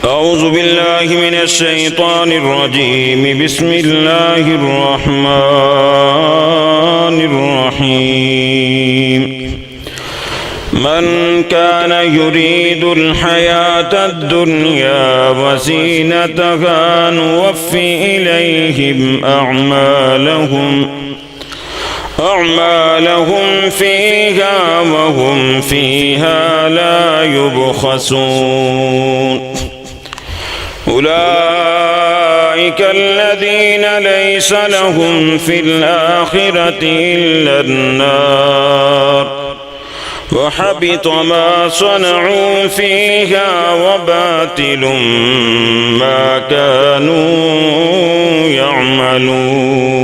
اعوذ باللہ من الشیطان الرجیم بسم اللہ الرحمن الرحیم من كان يريد الحياة الدنيا وزينتها نوفي إليهم أعمالهم فيها وهم فيها لا يبخسون أولئك الذين ليس لهم في الآخرة إلا النار وحبط ما صنعوا فيها وباطل ما كانوا يعملون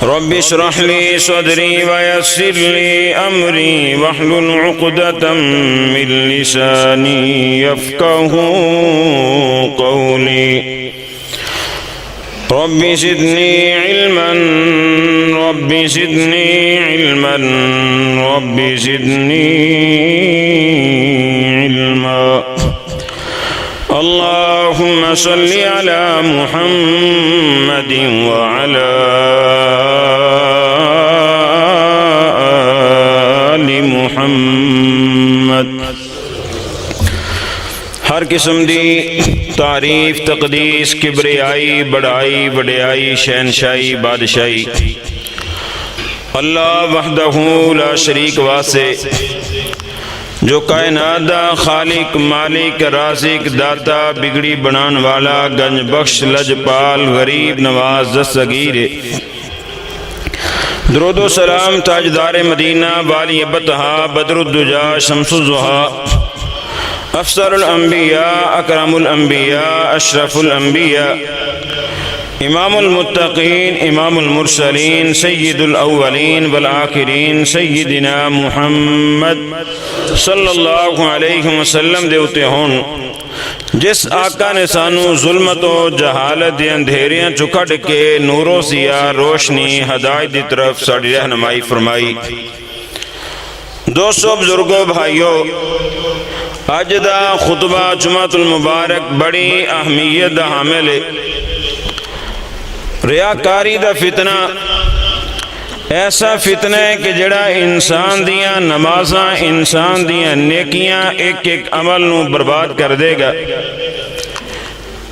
رب اشرح لي صدري ويسر لي أمري واحلل عقدة من لساني يفقهوا قولي رب زدني علما رب زدني علما رب زدني علما اللهم صل على محمد وعلى آل محمد۔ ہر قسم دی تعریف تقدیس کبریائی بڑائی وڈیائی شہنشاہی بادشاہی اللہ وحدہ لا شریک واسے جو کائنات دا خالق مالک رازق داتا بگڑی بنان والا گنج بخش لجپال غریب نواز دستگیر درود و سلام تاجدار مدینہ والی بطحا بدر الدجا شمس الضحا افسر الانبیاء اکرم الانبیاء اشرف الانبیاء امام المتقین امام المرسلین سید الاولین والآخرین سیدنا محمد صلی اللہ علیہ وسلم دے اتے ہون جس آقا نے سانو ظلمت و جہالت دے اندھیریاں چکڑ کے نور و ضیاء روشنی ہدایت دی طرف ساڑی رہنمائی فرمائی۔ دوستو بزرگوں بھائیو، آج دا خطبہ جمعۃ المبارک بڑی اہمیت دا حامل ہے۔ ریاکاری دا فتنہ ایسا فتنہ ہے کہ جڑا انسان دیاں نمازاں انسان دیاں نیکیاں ایک ایک عمل نو برباد کر دے گا۔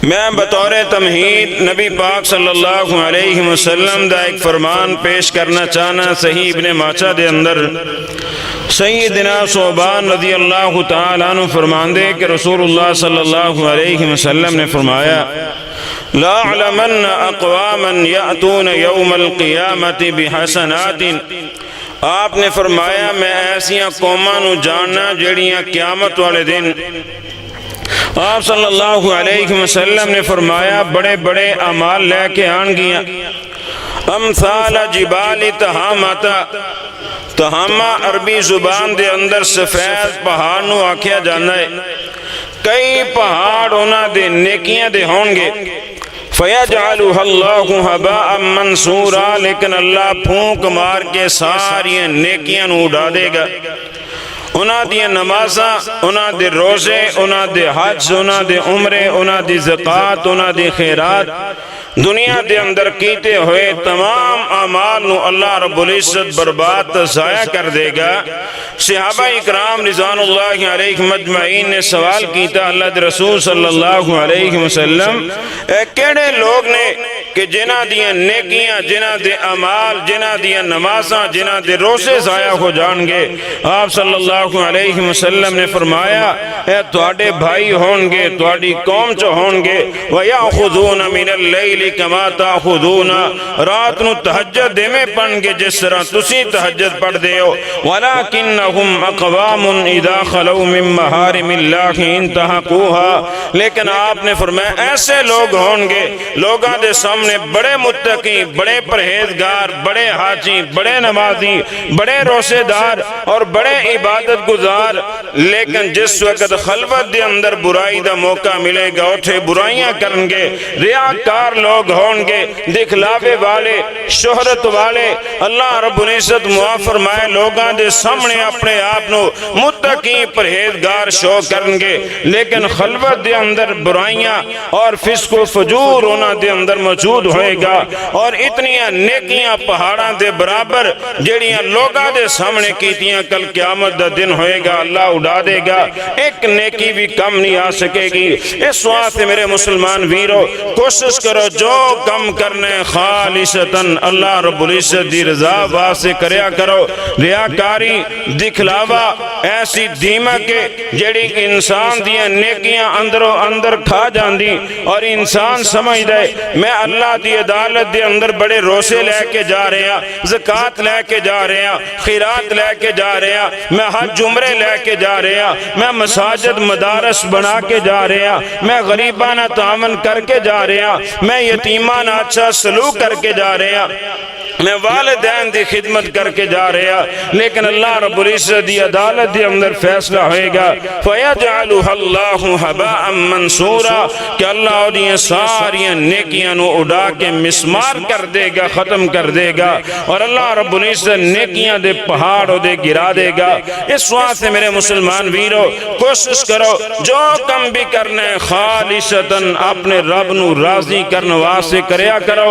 میں بطور تمہید نبی پاک صلی اللہ علیہ وسلم دا ایک فرمان پیش کرنا چاہنا صحیح ابن ماجہ دے اندر سیدنا صوبان رضی اللہ تعالیٰ عنہ فرمان دے کہ رسول اللہ صلی اللہ علیہ وسلم نے فرمایا لا علمن اقواما یأتون یوم القیامت بحسنات، آپ نے فرمایا میں ایسیاں قوماں نو جاننا جڑیاں قیامت والے دن آپ صلی اللہ علیہ وسلم نے فرمایا بڑے بڑے اعمال لے کے آن گیا امثال جبال تہامتا، تہامہ عربی زبان دے اندر سفید پہاڑ نو آکھیا جانا ہے۔ کئی پہاڑ ہونا دے نیکیاں دے ہونگے فَيَجْعَلُهَا اللَّهُ هَبَاءً مَنْصُورًا، لیکن اللہ پھونک مار کے ساری نیکیاں نو اڑا دے گا۔ انہاں دی نمازاں انہاں دے روزے انہاں دے حج انہاں دے عمرے انہاں دی زکوٰۃ انہاں دی خیرات دنیا دے اندر کیتے ہوئے تمام اعمال نو اللہ رب العزت برباد ضائع کر دے گا۔ صحابہ اکرام رضوان اللہ علیہ مجمعین نے سوال کیتا اللہ دے رسول صلی اللہ علیہ وسلم اے کیڑے لوگ نے کہ جنہ دیاں نیکیاں جنہ دے اعمال جنہ دیاں نمازاں جنہ دے روزے ضائع ہو جان گے؟ آپ صلی اللہ علیہ وسلم نے فرمایا اے تواڈے بھائی ہون گے تواڈی قوم چ ہون گے وَيَأْخُذُونَ مِنَ اللَّيْلِ كَمَا تَأْخُذُونَ، رات نو تہجد دے میں پڑھ گے جس طرح تسی تہجد پڑھ دے ہو۔ وَلَكِنَّهُمْ أَقْوَامٌ إِذَا خَلَوْا مِن مَّحَارِمِ اللَّهِ انْتَهَكُوهَا، لیکن آپ نے فرمایا ایسے لوگ ہون گے لوگاں دے سامنے سامنے بڑے متقی، بڑے پرہیزگار، بڑے حاجی، بڑے نمازی، بڑے روزے دار اور بڑے عبادت گزار، لیکن جس وقت خلوت دے اندر برائی دا موقع ملے گا اٹھے برائیاں کرن گے، ریاکار لوگ ہون گے، دکھلاوے والے، شہرت والے۔ اللہ رب العزت معاف فرمائے لوگاں دے سامنے اپنے آپ نو متقی پرہیزگار شو کرن گے، لیکن خلوت دے اندر برائیاں اور فسق و فجور ہونا دے اندر موجود ہوئے گا، اور اتنیاں نیکیاں پہاڑاں دے برابر جڑیاں لوگاں دے سامنے کیتیاں کل قیامت دا دن ہوئے گا اللہ اڑا دے گا، ایک نیکی بھی کم نہیں آ سکے گی۔ اس واسطے میرے مسلمان ویرو کوشش کرو جو کم کرنے خالصتاً اللہ رب العزت دی رضا واسطے کریا کرو۔ ریاکاری، دکھلاوا ایسی دیمک ہے جڑی انسان دیاں نیکیاں اندروں اندر کھا جاندی، اور انسان سمجھ دے میں اللہ دی عدالت دے اندر بڑے روزے لے کے جا رہے ہیں، زکوٰۃ لے کے جا رہے ہیں، خیرات لے کے جا رہے ہیں، میں حج عمرے لے کے جا رہے ہیں، میں مساجد مدارس بنا کے جا رہے ہیں، میں غریبانہ تعاون کر کے جا رہے ہیں، میں یتیمانہ اچھا سلوک کر کے جا رہے ہیں، میں والدین دی خدمت کر کے جا رہے ہیں، لیکن اللہ رب العزت دی عدالت دی اندر فیصلہ ہوئے گا فَيَجْعَلُهَا اللَّهُ هَبَاءً مَنْصُورًا کہ اللہ اور یہ ساری نیکیاں نو اڑا کے مسمار کر دے گا، ختم کر دے گا، اور اللہ رب العزت نیکیاں دے پہاڑ دے گرا دے گا۔ اس واسطے میرے مسلمان ویرو کوشش کرو جو کم بھی کرنے خالصتاً اپنے رب نو راضی کرنے واسطے کریا کرو۔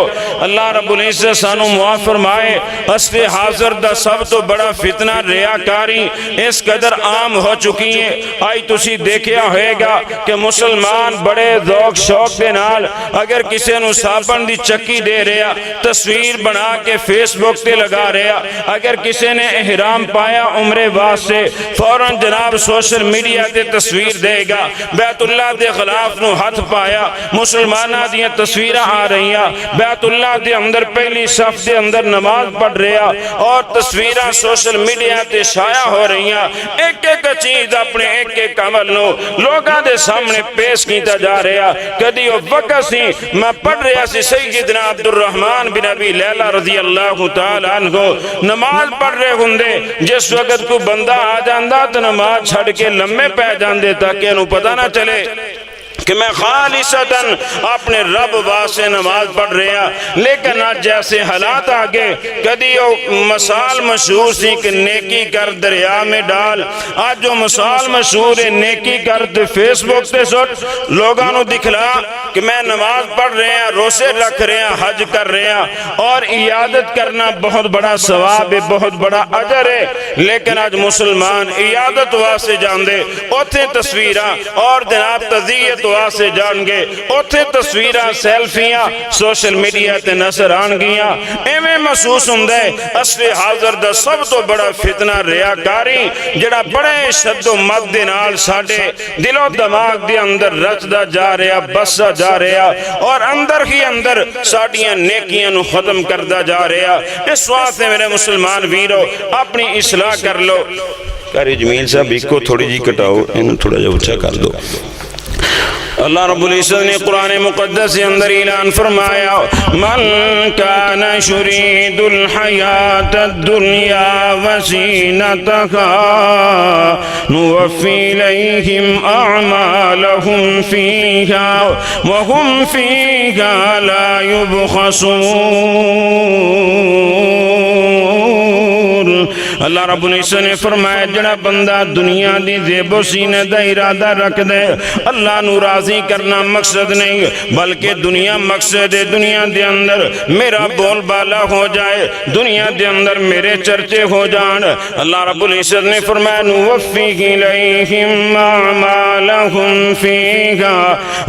اللہ رب العزت سانو معاف فرمائے۔ اصل حاضر دا سب تو بڑا فتنہ ریاکاری اس قدر عام ہو چکی ہے۔ آئی تسی دیکھیا ہوئے گا کہ مسلمان بڑے ذوق شوق دے نال اگر کسی نو صابن دی چکی دے رہا تصویر بنا کے فیس بک تے لگا رہا، اگر کسی نے احرام پایا عمرے واسطے فوراً جناب سوشل میڈیا تے تصویر دے گا، بیت اللہ دے غلاف نو ہاتھ پایا، مسلمانہ دیاں تصویرہ آ رہی ہیں، بیت اللہ دے اندر پہلی صف دے اندر نماز پڑھ رہا اور تصویرہ سوشل میڈیا تے شائع ہو رہی ہیں، ایک ایک چیز اپنے ایک ایک عمل نو لوگاں دے سامنے پیش کیتا جا رہا۔ کدی وہ وقت سی میں پڑھ رہا سی سیدنا عبد الرحمن بن ابی لیلہ رضی اللہ تعالیٰ عنہ نماز پڑھ رہے ہندے، جس وقت کو بندہ آ جاندہ تو نماز چھڑ کے لمحے پہ جاندے تاکہ انہوں پتہ نہ چلے کہ میں خالصتاً اپنے رب واسطے نماز پڑھ رہا، لیکن آج جیسے حالات آگے کدی وہ مثال مشہور سی کہ نیکی کر دریا میں ڈال، آج جو مثال مشہور ہے نیکی کر فیس بک تے سٹ لوگاں نو دکھلا کہ میں نماز پڑھ رہے ہیں، روزے رکھ رہے ہیں، حج کر رہے ہیں، اور عیادت کرنا بہت بڑا ثواب ہے، بہت بڑا اجر ہے، لیکن آج مسلمان عیادت واسطے جاندے اوتھے تصویرہ اور جناب تذیت سے جان گے اوتھے تصویرہ سیلفیاں سوشل میڈیا تے نظر آن گیاں، ایویں محسوس ہوندے اصل حاضر دا سب تو بڑا فتنہ ریاکاری جڑا بڑے شد و مد دے نال ساڈے دل و دماغ دے اندر رچدا جا رہا، بسا جا رہا، اور اندر ہی اندر ساڈیاں نیکیاں نو ختم کردا جا رہا۔ اس واسطے میرے مسلمان ویرو اپنی اصلاح کر لو۔ کاری جمیل صاحب ایک کو تھوڑی جی کٹاؤ، انہوں تھوڑا جا اچھا کر دو۔ اللہ رب العزت نے قرآن مقدس کے اندر اعلان فرمایا من کان یرید الحیات الدنیا وزینتہا نوفی الیہم اعمالہم فیہا وہم فیہا لا یبخسون۔ اللہ رب العزت نے فرمایا جڑا بندہ دنیا دی زیب و زینت دا ارادہ رکھ دے، اللہ نو راضی کرنا مقصد نہیں بلکہ دنیا مقصد ہے، دنیا دے اندر میرا بول بالا ہو جائے، دنیا دے اندر میرے چرچے ہو جان، اللہ رب العزت نے فرمایا نوفی الیہم اعمالہم فیہا،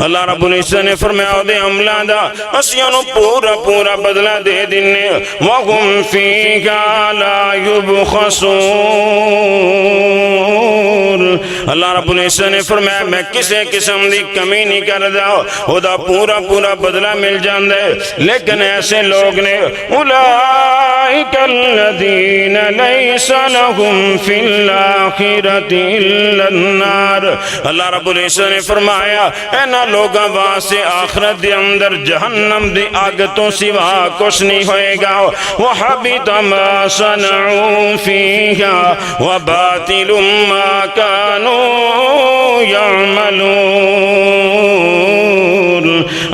اللہ رب العزت نے فرمایا او دے عملہ دا اسیاں نو پورا پورا بدلہ دے دینے، وہم فیہا لا یبخسون۔ اللہ رب العزت نے فرمایا میں کسے قسم دی کمی نہیں کر دا، او دا پورا پورا بدلہ مل جاندے، لیکن ایسے لوگ نے اولئک الذین لیس لهم فی الآخرۃ الا النار۔ اللہ رب العزت نے فرمایا اینا لوگاں واسطے آخرت دے اندر جہنم دی آگ تو سوا کچھ نہیں ہوئے گا۔ وحبط ما صنعوا فیہا وباطل ما كانوا يعملون۔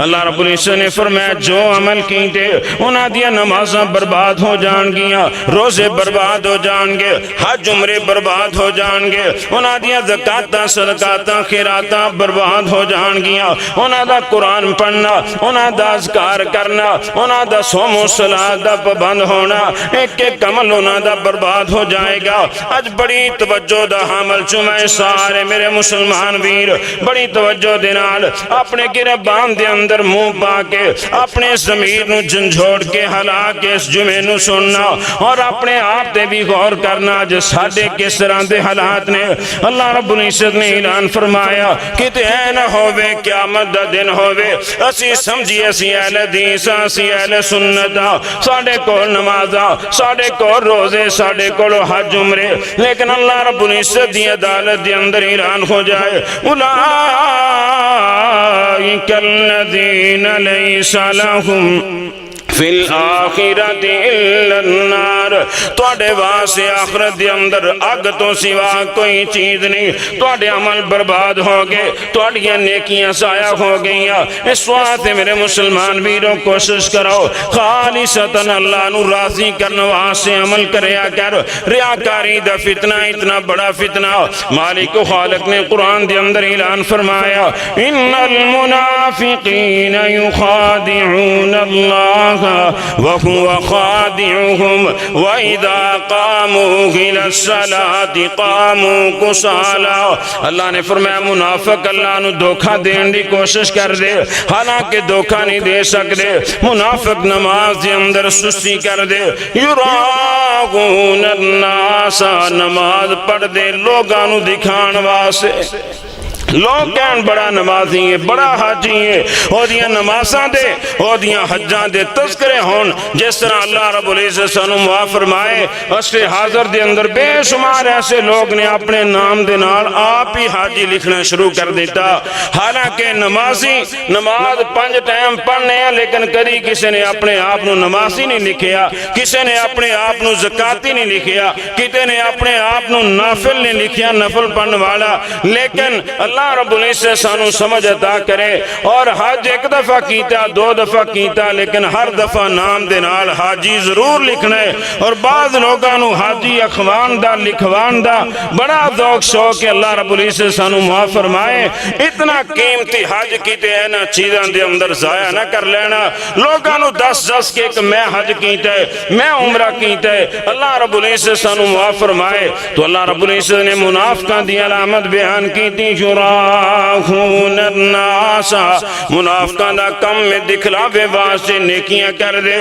اللہ رب العزت نے فرمایا جو عمل کیتے انہاں دیا نمازاں برباد ہو جان گیا، روزے برباد ہو جان گے، حج عمرے برباد ہو جان گے، انہاں دیا زکاتاں صدقاتاں خیراتاں برباد ہو جان گیا، انہاں دا قرآن پڑھنا، انہاں دا اذکار کرنا، انہاں دا صوم و صلاۃ دا پابند ہونا، ایک ایک عمل انہاں دا برباد ہو جائے گا۔ اج بڑی توجہ دا حامل چمائے سارے میرے مسلمان ویر بڑی توجہ دے نال اپنے گربان دے اندر منہ پا کے اپنے ضمیر نو جھنجھوڑ کے ہلا کے اس جمعے نو سننا اور اپنے آپ تے بھی غور کرنا جو ساڈے کس طرح دے حالات نے۔ اللہ رب العزت نے اعلان فرمایا کہ اے نہ ہووے قیامت دا دن ہووے اسی سمجھی اسی اہل حدیث اسی اہل سنت ساڈے کول نمازاں ساڈے کول روزے ساڈے کول حج عمرے، لیکن اللہ رب العزت دی عدالت دے اندر اعلان ہو جائے اولئک الذین لیس لهم فی الآخرۃ الا النار۔ تواڈے واسطے آخرت دے اندر اگ تو سوا کوئی چیز نہیں، تواڈے عمل برباد ہو گئے، تواڈیاں نیکیاں ضائع ہو گئیاں۔ اس واسطے میرے مسلمان ویروں کوشش کرو خالصتاً اللہ نو راضی کرنے واسطے عمل کریا کر۔ ریاکاری دا فتنہ اتنا بڑا فتنہ مالک و خالق نے قرآن دے اندر اعلان فرمایا ان المنافقین یخادعون اللہ وَهُوَ خَادِعُهُمْ وَإِذَا قَامُوا إِلَى الصَّلَاةِ قَامُوا كُسَالَىٰ۔ اللہ نے فرمایا منافق اللہ نو دھوکہ دین دی کوشش کر دے، حالانکہ دھوکہ نہیں دے سکتے۔ منافق نماز دے اندر سستی کر دے، یُرَاءُونَ النَّاسَ نماز پڑھ دے لوگاں نو دکھان واسے۔ لوگ کہن بڑا نمازی ہے بڑا حاجی ہے او دیاں نمازاں دے او دیاں حجاں دے تذکرے ہون جس طرح اللہ رب العزت سانو معاف فرمائے۔ عصر حاضر دے اندر بے شمار ایسے لوگ نے اپنے نام دے نال آپ ہی حاجی لکھنا شروع کر دیتا، حالانکہ نمازی نماز 5 ٹائم پڑھنے ہیں لیکن کدی کسی نے اپنے آپ نو نمازی نہیں لکھیا، کسی نے اپنے آپ نو زکاتی نہیں لکھیا، کسی نے اپنے آپ نو نافل نہیں لکھیا نفل پڑھنے والا۔ لیکن اللہ رب العزت سانو سمجھ عطا کرے اور حج ایک دفعہ کیتا 2 دفعہ کیتا لیکن ہر دفعہ نام دے نال حاجی ضرور لکھنا ہے۔ اور بعض لوگاں نو حاجی اخوان دا لکھوان دا بڑا ذوق شوق ہے۔ اللہ رب العزت سانو معاف فرمائے اتنا قیمتی حج کیتے ہیں نا چیزاں دے اندر ضائع نہ کر لینا۔ لوگاں نو 10 کے کہ میں حج کیتا ہے میں عمرہ کیتا ہے، اللہ رب العزت سانو معاف فرمائے۔ تو اللہ رب العزت نے منافقاں دی علامت بیان کی تھی یراؤون الناس، منافقان دا کم میں دکھلاوے واسطے نیکیاں کر دے۔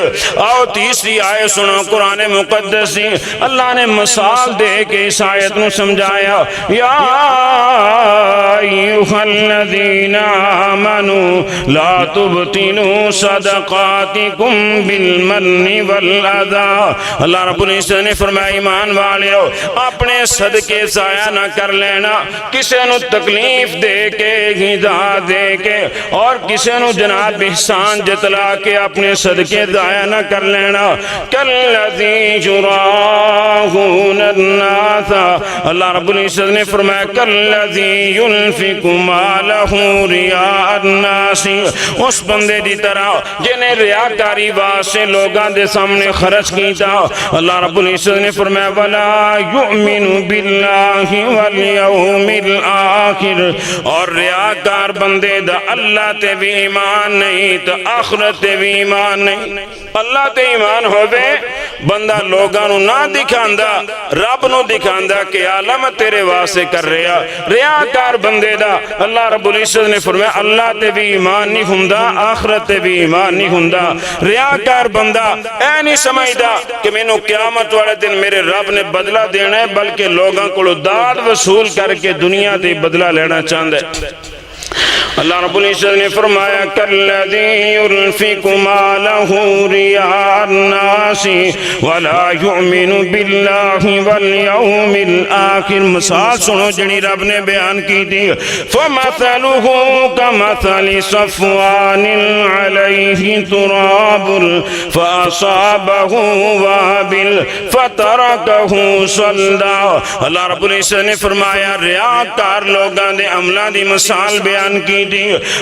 آؤ تیسری آیت سنو قرآن مقدس دی، اللہ نے مثال دے کے اس آیت نو سمجھایا یا ایھا الذین آمنوا لا تبطلوا صدقاتکم بالمن والأذى۔ اللہ رب العزت نے فرمایا ایمان والےو اپنے صدقے ضائع نہ کر لینا، کسے نو تکلیف دے کے غذا دے کے اور کسی نو جناب احسان جتلا کے اپنے صدقے ضائع نہ کر لینا۔ کالذی یراؤون الناس، اللہ رب العزت نے فرمایا کالذی ينفق مالہ رئاء الناس، اس بندے دی طرح جنہیں ریاکاری واسطے لوگاں دے سامنے خرچ کیتا۔ اللہ رب العزت نے فرمایا ولا یؤمن باللہ والیوم الآخر، اور ریاکار بندے دا اللہ تے بھی ایمان نہیں تو آخرت تے بھی ایمان نہیں۔ اللہ تے ایمان ہوئے بندہ لوگاں نو نہ دکھاندا رب نو دکھاندا کہ عالم تیرے واسطے کر رہا۔ ریاکار بندے دا اللہ رب العزت نے فرمایا اللہ تے بھی ایمان نہیں ہوندا آخرت تے بھی ایمان نہیں ہوندا۔ ریاکار بندہ اے نہیں سمجھدا کہ مینوں قیامت والے دن میرے رب نے بدلہ دینا ہے، بلکہ لوگاں کو داد وصول کر کے دنیا تے بدلہ لینا چاہتا ہے۔ اللہ رب العزت نے فرمایا کالذی ينفق مالہ رئاء الناس ولا یؤمن باللہ والیوم الآخر۔ مثال سنو جنی رب نے بیان کی تھی، فمثلہ کمثل صفوان علیہ تراب فاصابہ وابل فترکہ صلدا۔ اللہ رب العزت نے فرمایا ریاکار لوگاں دے عملہ دی مثال بیان کی دی۔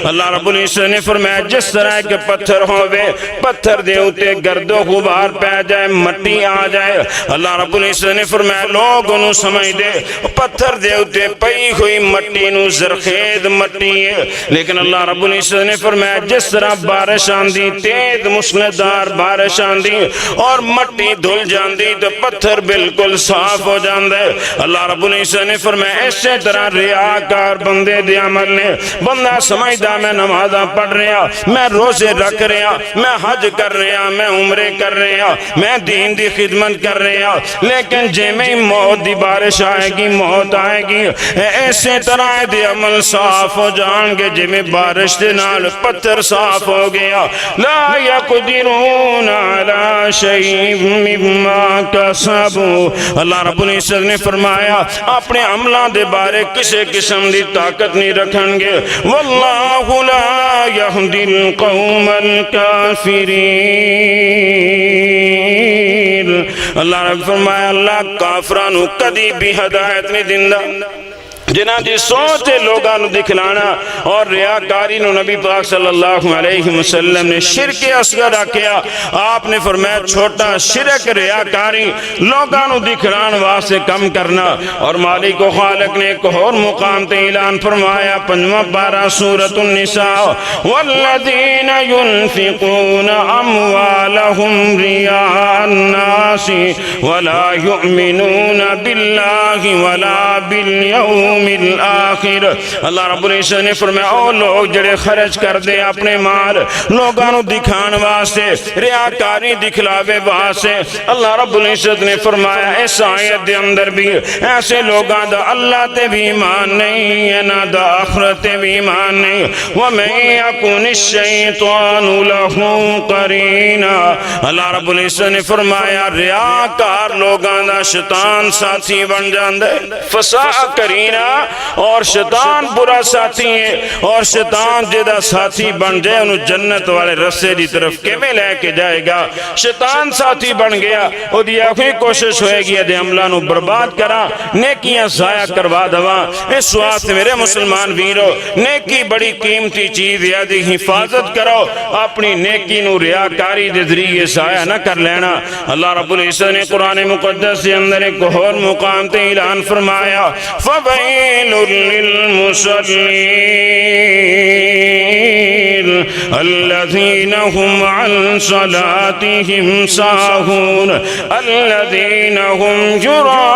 اللہ رب العزت نے فرمایا جس طرح کے پتھر ہوئے، پتھر دے ہوتے گرد و غبار پہ جائے، مٹی آ جائے۔ اللہ رب العزت نے فرمایا لوگ انہوں سمجھ دے پتھر دے ہوتے پئی ہوئی مٹی نو زرخیز مٹی ہے، لیکن اللہ رب العزت نے فرمایا جس طرح بارش آندی، تیز مسلدار بارش آندی اور مٹی دھل جاندی تو پتھر بالکل صاف ہو جاندے۔ اللہ رب العزت نے فرمایا اسی طرح ریاکار بندے دے عمل نے، بندہ سمجھدا میں نمازاں پڑھ رہا، میں روزے رکھ رہا، میں حج کر رہا، میں عمرے کر رہا، میں دین دی خدمت کر رہا، لیکن جے میں موت دی بارش آئے گی، موت آئے گی، ایسے طرح دے عمل صاف ہو جان گے جے میں بارش دے نال پتھر صاف ہو گیا۔ لا یقدرون علی شیء مما کسبوا۔ اللہ رب العزت نے فرمایا اپنے عملوں دے بارے کسی قسم دی طاقت نہیں رکھیں گے۔ واللہ لا یہدی القوم الکافرین۔ اللہ رب فرمایا اللہ کافرانو کدی بھی ہدایت نہیں دیندہ۔ جنہ دی سوچ لوگاں نو دکھلانا اور ریاکاری نو نبی پاک صلی اللہ علیہ وسلم نے شرک اصغر کیا۔ آپ نے فرمایا چھوٹا شرک ریاکاری لوگاں نو دکھلان واسے کم کرنا۔ اور مالک و خالق نے ایک اور مقام تے اعلان فرمایا 5واں پارہ سورۃ النساء، والذین ينفقون اموالهم رئاء الناس ولا يؤمنون باللہ ولا بالیوم الآخر۔ اللہ رب العزت نے فرمایا او لوگ جڑے خرچ کر دے اپنے مال لوگاں نو دکھان واسطے، ریاکاری دکھلاوے واسطے، اللہ رب العزت نے فرمایا اس آیت دے اندر بھی ایسے لوگاں دا اللہ تے بھی ایمان نہیں ہے، نہ دا آخرت تے بھی ایمان نہیں۔ وَمَن يَكُنِ الشَّيْطَانُ لَهُ قَرِينًا۔ اللہ رب العزت نے فرمایا ریاکار لوگاں دا شیطان ساتھی بن جاندے، فساء قرینا، اور شیطان برا ساتھی ہے، اور شیطان جدا ساتھی بن جائے انہوں جنت والے رسے دی طرف کیویں لے کے جائے گا۔ شیطان ساتھی بن گیا او دی آخری کوشش ہوئے گی دے عملہ نو برباد کرا، نیکیاں ضائع کروا دوا۔ اس واسطے میرے مسلمان ویرو نیکی بڑی قیمتی چیز ہے، دی حفاظت کرو، اپنی نیکی نو ریاکاری دے ذریعے ضائع نہ کر لینا۔ اللہ رب العزت نے قرآن مقدس کے اندر ایک اور مقام تے اعلان فرمایا فَوَيْلٌ لِّلْمُصَلِّينَ الَّذِينَ هُمْ عَنْ صَلَاتِهِمْ سَاهُونَ الَّذِينَ هُمْ يُرَاءُونَ۔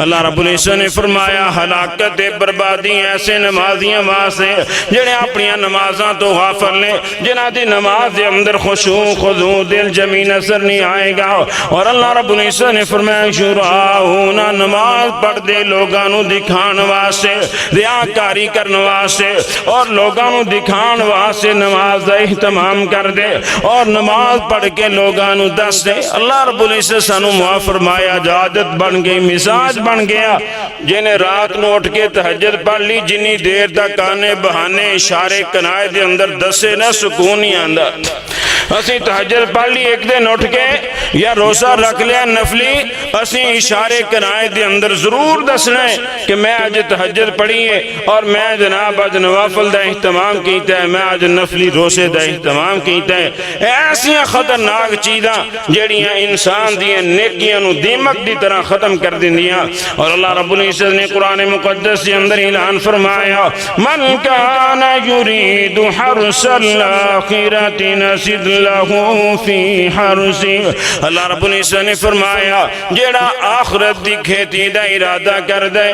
اللہ رب العزت نے فرمایا ہلاکت بربادی ایسے نمازیاں واسے جنہیں اپنی نمازاں تو غافل نے، جنہ دی نماز دے اندر خشوع خضوع دل جمی نظر نہیں آئے گا۔ اور اللہ رب العزت نے فرمایا شراؤنا نماز پڑھ دے لوگاں نو دکھان واسے، ریاکاری کرن واسے اور لوگاں نو دکھان واسے نماز دا اہتمام کر دے اور نماز پڑھ کے لوگاں نو دس دے۔ اللہ رب العزت سانو معاف فرمایا عادت بن گئی، مزاج بن گیا، جنہیں رات نو اٹھ کے تہجد پڑھ لی، جنی دیر تک آنے بہانے اشارے کنائے دے اندر دسے نہ سکون ہی آندہ۔ اسی تہجد پڑھ لی ایک دن اٹھ کے یا روزہ رکھ لیا نفلی، اسی اشارے کنائے دے اندر ضرور دسنا ہے کہ میں آج تہجد پڑھی ہے اور میں جناب آج نوافل دا اہتمام کیتا ہے، میں آج نفلی روزے دا اہتمام کیتا ہے۔ ایسیاں خطرناک چیزاں جڑیاں انسان دیاں نیکیاں نو دیمک دی طرح ختم کر دیندیاں۔ اور اللہ رب العزت نے قرآن مقدس کے اندر اعلان فرمایا من کان یرید حرث الآخرۃ نزد لہ فی حرثہ۔ اللہ رب العزت نے فرمایا جیڑا آخرت دی کھیتی دا ارادہ کر دے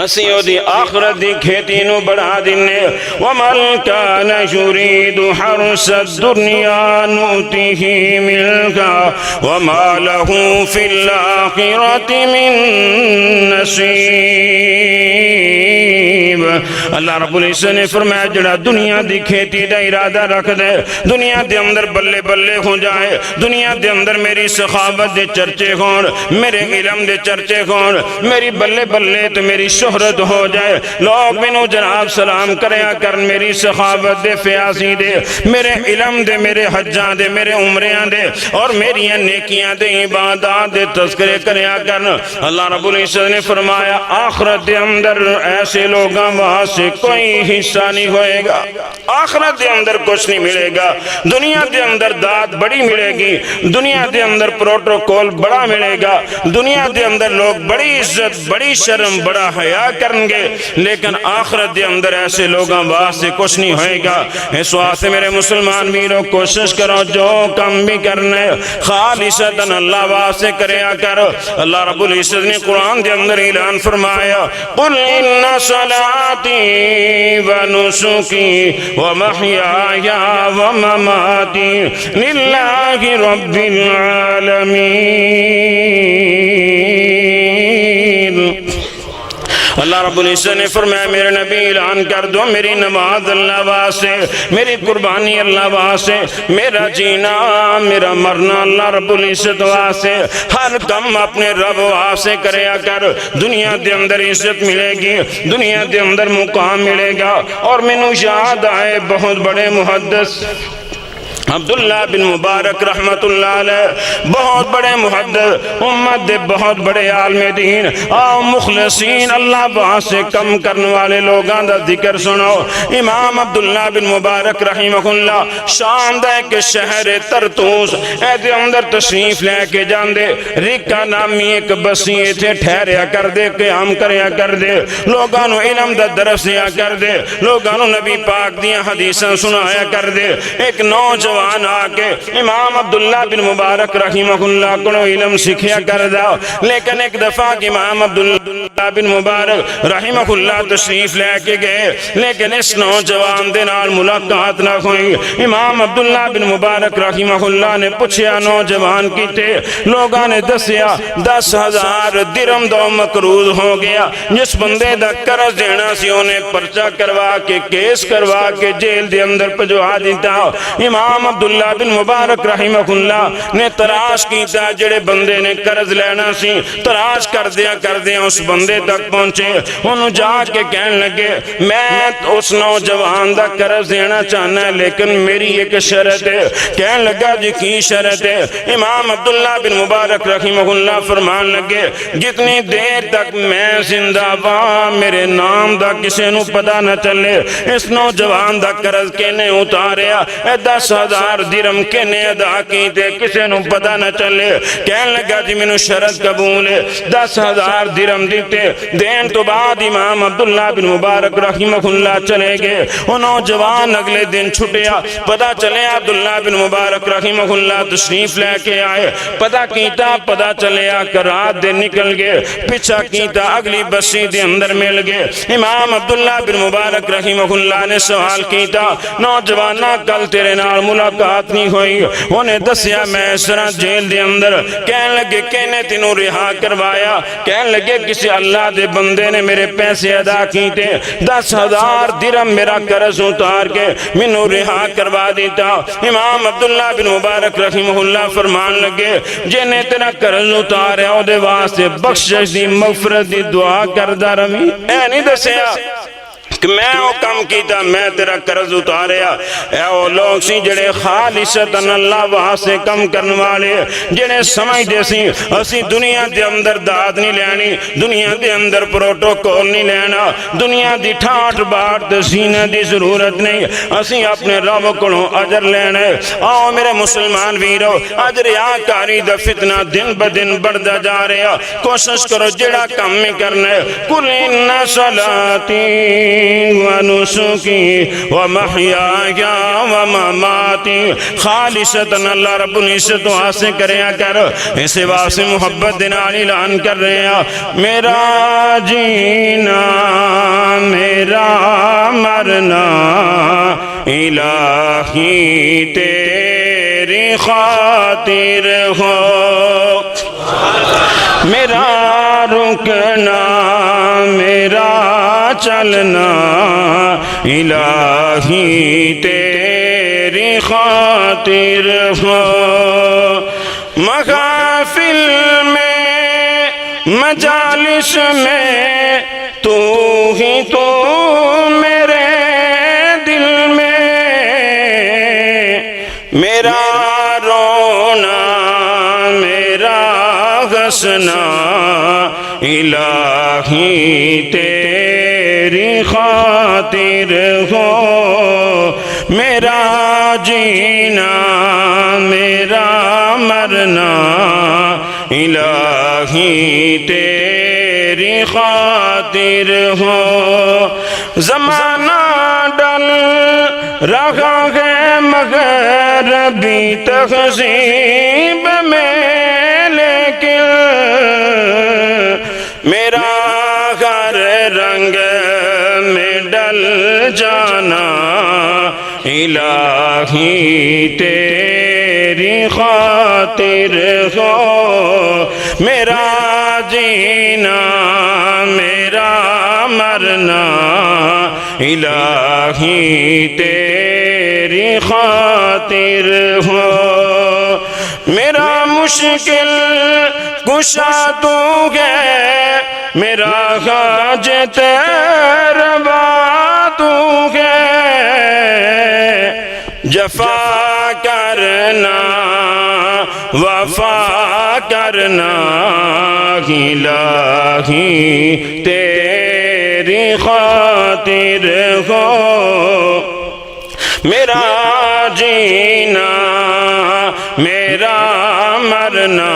اسی او دی آخرت دی کھیتی نو بڑھا دینے۔ وَمَنْ كَانَ يُرِيدُ حَرْثَ الدُّنْيَا نُؤْتِهِ مِنْهَا وَمَا لَهُ فِي الْآخِرَةِ مِنْ نصیب۔ اللہ رب العزت نے فرمایا جڑا دنیا دی کھیتی دا ارادہ رکھ دے، دنیا دے اندر بلے بلے ہو جائے، دنیا دے اندر میری سخاوت دے چرچے ہون، میرے علم دے چرچے ہون، میری بلے بلے تو میری شہرت ہو جائے، لوگ مینوں جناب سلام کریا کرن، میری سخاوت دے فیاضی دے، میرے علم دے، میرے حجاں دے، میرے عمریاں دے اور میری نیکیاں دے، عبادات دے تذکرے کریا کرن۔ اللہ رب العزت نے فرمایا آخرت دے اندر ایسے لوگاں وہاں سے کوئی حصہ نہیں ہوئے گا، آخرت دے اندر کچھ نہیں ملے گا، دنیا دے اندر داد بڑی ملے گی، دنیا دے اندر پروٹوکول بڑا ملے گا، دنیا دے اندر لوگ بڑی عزت، بڑی شرم، بڑا حیا کریں گے، لیکن آخرت دے اندر ایسے لوگاں واسطے کچھ نہیں ہوئے گا۔ اس واسطے میرے مسلمان میروں کوشش کرو جو کم بھی کرنے خالصتاً اللہ واسطے کریا کرو۔ اللہ رب العزت نے قرآن دے اندر اعلان فرمایا قل ان صلاتی و نسکی و محیای و مماتی للہ رب العالمین۔ اللہ رب العزت نے فرمایا میرے نبی اعلان کر دو میری نماز اللہ واسطے، میری قربانی اللہ واسطے، میرا جینا میرا مرنا اللہ رب العزت واسطے، ہر کم اپنے رب واسطے کریا کر، دنیا دے اندر عزت ملے گی، دنیا دے اندر مقام ملے گا۔ اور مینوں یاد آئے بہت بڑے محدث عبداللہ بن مبارک رحمت اللہ علیہ، بہت بڑے محدث، امت دے بہت بڑے عالم دین، آؤ مخلصین اللہ وہاں سے کم کرنے والے لوگاں دا ذکر سنو۔ امام عبداللہ بن مبارک رحمہ اللہ شام دا ایک شہر ترتوس دے اندر تشریف لے کے جان دے، رکا نامی ایک بسی تھے ٹھہریا کر دے، قیام کریا کر دے، لوگانو علم دا درس دیا کر دے، لوگانو نبی پاک دیا حدیثاں سنایا کر دے۔ ایک نوجوان آکے امام عبداللہ بن مبارک رحمہ اللہ کو علم سکھیا کر دا، لیکن ایک دفعہ امام عبداللہ بن مبارک رحمہ اللہ تشریف لے کے گئے، لیکن اس نوجوان دے نال ملاقات نہ ہوئی۔ امام عبداللہ بن مبارک رحمہ اللہ نے پوچھیا نوجوان کی تے، لوگاں نے دسیا 10,000 درم دو مقروض ہو گیا، جس بندے دا قرض دینا سی انہیں پرچہ کروا کے کیس کروا کے جیل دے اندر پجوا دیتا۔ امام عبداللہ بن مبارک رحمہ اللہ نے تلاش کیتا، جڑے بندے نے قرض لینا سی تلاش کر دیا اس بندے تک پہنچے، انہوں جا کے کہنے لگے میں اس نوجوان دا قرض دینا چاہنا ہے لیکن میری ایک شرط ہے۔ کہنے لگا جی کی شرط ہے؟ امام عبداللہ بن مبارک رحمہ اللہ فرمان لگے جتنی دیر تک میں زندہ ہاں میرے نام دا کسی نو پتہ نہ چلے، اس نوجوان دا قرض کینے اتاریا، 10,000 درم کینے ادا کیتے، کسی نو پتہ نہ چلے۔ کہنے لگا جی میں نو شرط قبول ہے، 10,000 درم دیتے، دین تو بعد امام عبداللہ بن مبارک رحمہ اللہ چلے گئے۔ وہ نوجوان اگلے دن چھٹیا، پتہ چلے عبداللہ بن مبارک رحمہ اللہ تشریف لے کے آئے، پتہ کیتا پتہ چلے کہ رات دن نکل گئے، پچھا کیتا اگلی بسی دے اندر مل گئے۔ امام عبداللہ بن مبارک رحمہ اللہ نے سوال کیتا نوجوانہ کل تیرے نال ملاقات نہیں ہوئی، انہیں دسیا میں اس طرح جیل دے اندر۔ کہنے لگے کہنے تینوں رہا کروایا؟ کہنے لگے کسی اللہ دے بندے نے میرے پیسے ادا کیتے، 10,000 درم میرا قرض اتار کے منوں رہا کروا دیتا۔ امام عبداللہ بن مبارک رحمہ اللہ فرمان لگے جنہیں تیرا قرض اتارے او دے واسطے بخشش دی مغفرت دی دعا کردہ رمی۔ اے نہیں دسیا کہ میں او کم کیتا میں تیرا قرض اتاریا؟ اے او لوگ سی جڑے خالصتاً اللہ واسطے کم کرنے والے، جڑے سمجھ دے سی اسی دنیا دے اندر داد نہیں لینی، دنیا دے اندر پروٹوکول نہیں لینا، دنیا دی ٹھاٹ باٹ زینہ دی ضرورت نہیں، اسی اپنے رب کولوں اجر لینے۔ آؤ میرے مسلمان ویرو، اج ریاکاری دا فتنہ دن بدن بڑھدا جا رہا، کوشش کرو جڑا کم ہی کرنا ہے۔ قل ان صلاتی ونسکی ومحیای ومماتی خالصتاً اللہ رب العزت واسطے کریا کر، اسے واسطے محبت دنال اعلان کر رہے ہیں میرا جینا میرا مرنا الہی تیری خاطر ہو، میرا رکنا میرا چلنا الہی تیری خاطر ہو محافل میں مجالس میں تو ہی تو میرے دل میں میرا رونا میرا ہنسنا الہی تیری خاطر ہو میرا جینا میرا مرنا الہی تیری خاطر ہو زمانہ ڈل رہا ہے مگر بھی تہذیب میں لیکن میرا ہر رنگ میں ڈل جانا الہی تیری خاطر ہو میرا جینا میرا مرنا الہی تیری خاطر ہو میرا مشکل کشا تو ہے میرا حاجت روا تو ہے جفا کرنا وفا کرنا الہی تیری خاطر ہو میرا جینا میرا مرنا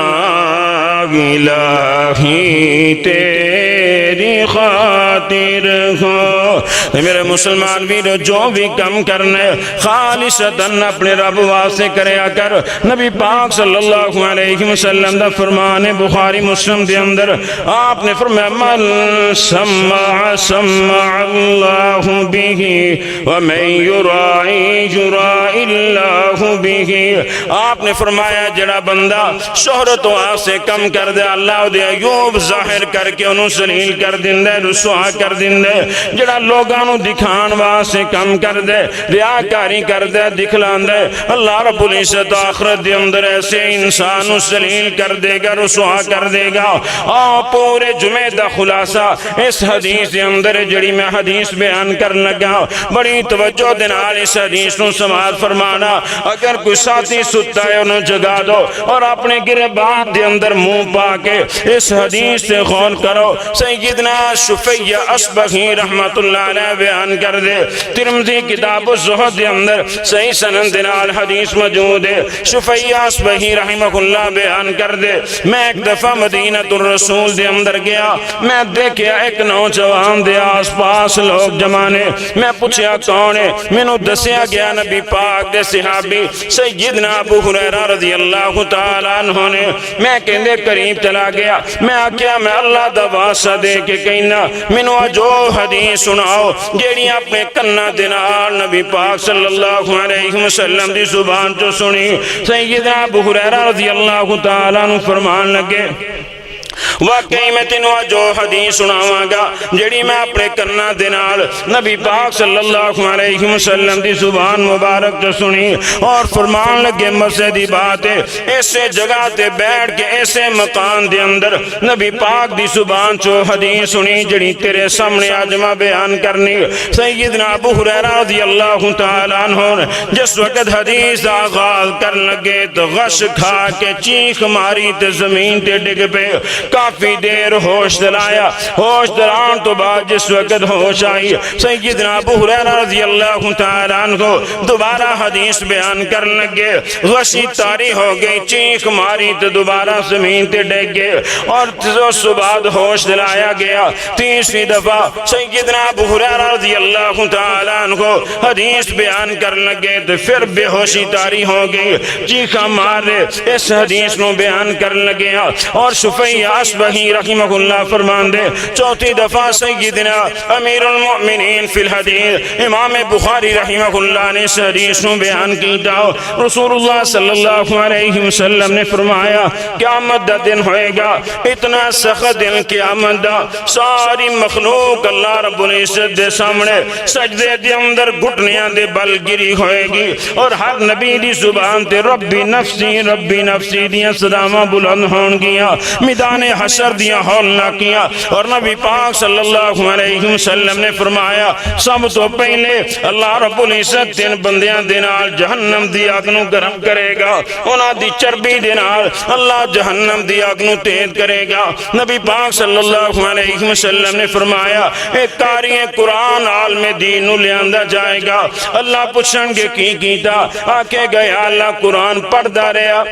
الہی تیری خاطر ہو میرے مسلمان بھی جو بھی کم کرنے خالصتاً اپنے رب واسطے کریا کر نبی پاک صلی اللہ علیہ وسلم دا فرمان بخاری مسلم دے اندر آپ نے فرمایا من سمع سمع اللہ بہ ومن یرائی یرائی اللہ بہ آپ نے فرمایا جڑا بندہ شہرت واسطے کم کر دے اللہ دے عیوب ظاہر کر کے انہوں سلیل کر دن دے رسوا کر دن دے جڑا لوگانو دکھان واسے کم کر دے ریاکاری کر دے دکھلان دے اللہ رب العزت آخرت دے اندر ایسے انسانو سلیل کر دے گا رسوا کر دے گا پورے جمعہ دا خلاصہ اس حدیث دے اندر جڑی میں حدیث بیان کر لگا بڑی توجہ دنال اس حدیث نو سماعت فرمانا اگر کوئی ساتھی ستا ہے انہوں جگا دو اور اپنے گربان دے اندر منہ پا کے اس حدیث سے غور کرو سیدنا شفیع اصبحی رحمت اللہ علیہ بیان کر دے ترمذی کتاب الزہد دے اندر صحیح سند نال حدیث موجود ہے شفیع اصبحی رحمہ اللہ بیان کر دے میں ایک دفعہ مدینہ الرسول دے اندر گیا میں دیکھیا ایک نوجوان دے آس پاس لوگ جمانے میں پوچھیا کون ہے مینوں دسیا گیا نبی پاک دے صحابی سیدنا ابو ہریرہ رضی اللہ تعالیٰ عنہ نے میں کہندے قریب چلا گیا میں آکیا میں اللہ دا واسطہ دے کے کہنا منو جو حدیث سناؤ جیڑی اپنے کنہ دنال نبی پاک صلی اللہ علیہ وسلم دی زبان جو سنی سیدنا ابو ہریرہ رضی اللہ تعالیٰ عنہ فرمان لگے واقعی میں تینوں جو حدیث سناواں گا جڑی میں اپنے کرنا دنال نبی پاک صلی اللہ علیہ وسلم دی زبان مبارک جو سنی اور فرمان لگے مسجدی بات ہے ایسے جگہ تے بیٹھ کے ایسے مقام دے اندر نبی پاک دی زبان جو حدیث سنی جڑی تیرے سامنے آجمہ بیان کرنی سیدنا ابو ہریرہ رضی اللہ تعالیٰ عنہ جس وقت حدیث آغاز کر لگے تو غش کھا کے چیخ ماری تے زمین تے ڈگ پہ کافی دیر ہوش دلایا ہوش دلان تو بعد جس وقت ہوش آئی سیدنا ابو ہریرہ رضی اللہ تعالیٰ عنہ دوبارہ حدیث بیان کرنے لگے غشی طاری ہو گئی چیخ ماری تو دوبارہ زمین تے ڈگ گئے اور اس بعد ہوش دلایا گیا تیسری دفعہ سیدنا ابو ہریرہ رضی اللہ تعالیٰ عنہ حدیث بیان کرنے لگے تو پھر بے ہوشی طاری ہو گئی چیخا مار اس حدیث نو بیان کرنے لگے اور شفیع اصبہی رحمہ اللہ فرمان دے چوتھی دفعہ سیدنا امیر المؤمنین فی الحدیث امام بخاری رحمہ اللہ نے اس حدیث کو بیان کیتا رسول اللہ صلی اللہ علیہ وسلم نے فرمایا قیامت دا دن ہوئے گا اتنا سخت دن قیامت دا ساری مخلوق اللہ رب العزت دے سامنے سجدے دے اندر گھٹنیاں دے بل گری ہوئے گی اور ہر نبی دی زبان تے ربی نفسی دیاں صداواں بلند ہون گیاں میدان حشر دیاں ہولنا کیاں اور نبی پاک صلی اللہ علیہ وسلم نے فرمایا سب تو پہلے اللہ رب العزت تین بندیاں دے نال جہنم دی اگ نو گرم کرے گا انہاں دی چربی دے نال اللہ جہنم دی اگ نو تیز کرے گا نبی پاک صلی اللہ علیہ وسلم نے فرمایا ایک قاری قرآن عالم دین نو لیاندا جائے گا اللہ پوچھن گے کی کیتا آکے گیا اللہ قرآن پڑھدا رہیا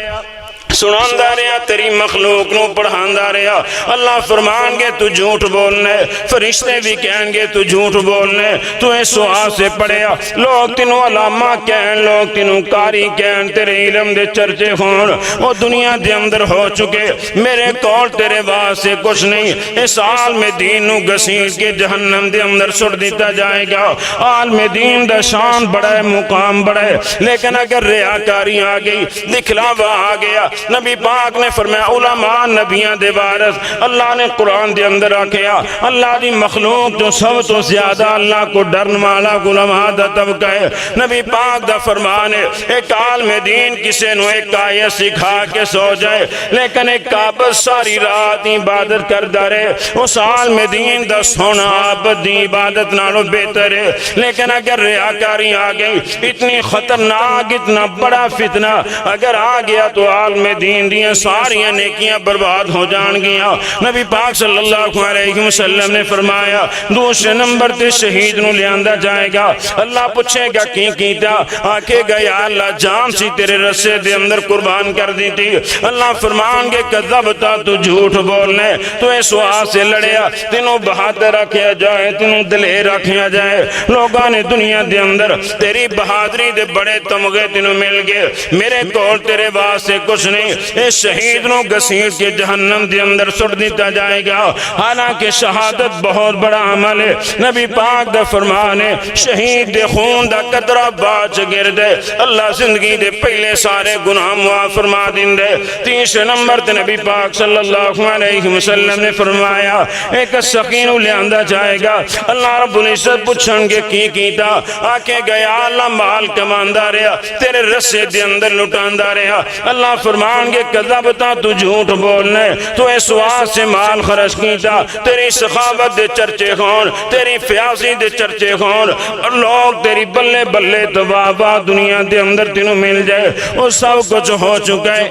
سناندہ رہا تیری مخلوق نو پڑھاندہ رہا اللہ فرمان گے تو جھوٹ بولنے فرشتے بھی کہیں گے تو جھوٹ بولنے تو اس سوال سے پڑھیا لوگ تینوں علامہ کہیں لوگ تینوں قاری کہیں تیرے علم دے چرچے ہون وہ دنیا دے اندر ہو چکے میرے کول تیرے واسطے کچھ نہیں اس عالم دین نو گسیل کے جہنم دے اندر سٹ دیتا جائے گا عالم دین دا شان بڑا ہے مقام بڑا ہے لیکن اگر ریاکاری آ گئی دکھلاوا آ گیا نبی پاک نے فرمایا علماء نبیاں دے وارث اللہ نے قرآن دے اندر رکھیا اللہ دی مخلوق جو سب تو زیادہ اللہ کو ڈرن والا علماء دا طبقہ ہے نبی پاک دا فرمان ہے ایک عالم دین کسے نو ایک آیت سکھا کے سو جائے لیکن ایک قابل ساری رات عبادت کردہ رہے اس عالم دین دا سونا عبد دی عبادت نالو بہتر ہے لیکن اگر ریاکاری آ گئی اتنی خطرناک اتنا بڑا فتنہ اگر آ گیا تو عالم دین دیاں ساریاں نیکیاں برباد ہو جان گیا نبی پاک صلی اللہ علیہ وسلم نے فرمایا دوسرے نمبر تے شہید نو لیاندہ جائے گا اللہ پوچھے گا کی کیتا آکے گا یا اللہ جان سی تیرے رسے دے اندر قربان کر دی تھی اللہ فرمان گے کذبتا تو جھوٹ بولنے تو اس وہاں سے لڑیا تینوں بہادر رکھیا جائے تینوں دلیر رکھیا جائے لوگاں نے دنیا دے اندر تیری بہادری دے بڑے تمغے تینوں مل گئے میرے کول تیرے واسطے کچھ نہیں اس شہید نو گسیٹ کے جہنم دے اندر سٹ دیتا جائے گا حالانکہ شہادت بہت بڑا عمل ہے نبی پاک دا فرمان ہے شہید دے خون دا قطرہ باچ گردے اللہ زندگی دے پہلے سارے گناہ معاف فرما دیں دے تیسرے نمبر تے نبی پاک صلی اللہ علیہ وسلم نے فرمایا ایک سخین لیاندہ جائے گا اللہ رب العزت پوچھن گے کی کیتا آکے گیا اللہ مال کماندہ رہا تیرے رسے دے اندر لٹاندہ رہا اللہ فرمان گے کذبتا تو جھوٹ بولنے تو اس واسطے سے مال خرچ کیتا تیری سخاوت دے چرچے خون تیری فیاضی دے چرچے خون اور لوگ تیری بلے بلے توابا دنیا دے اندر تینوں مل جائے وہ سب کچھ ہو چکا ہے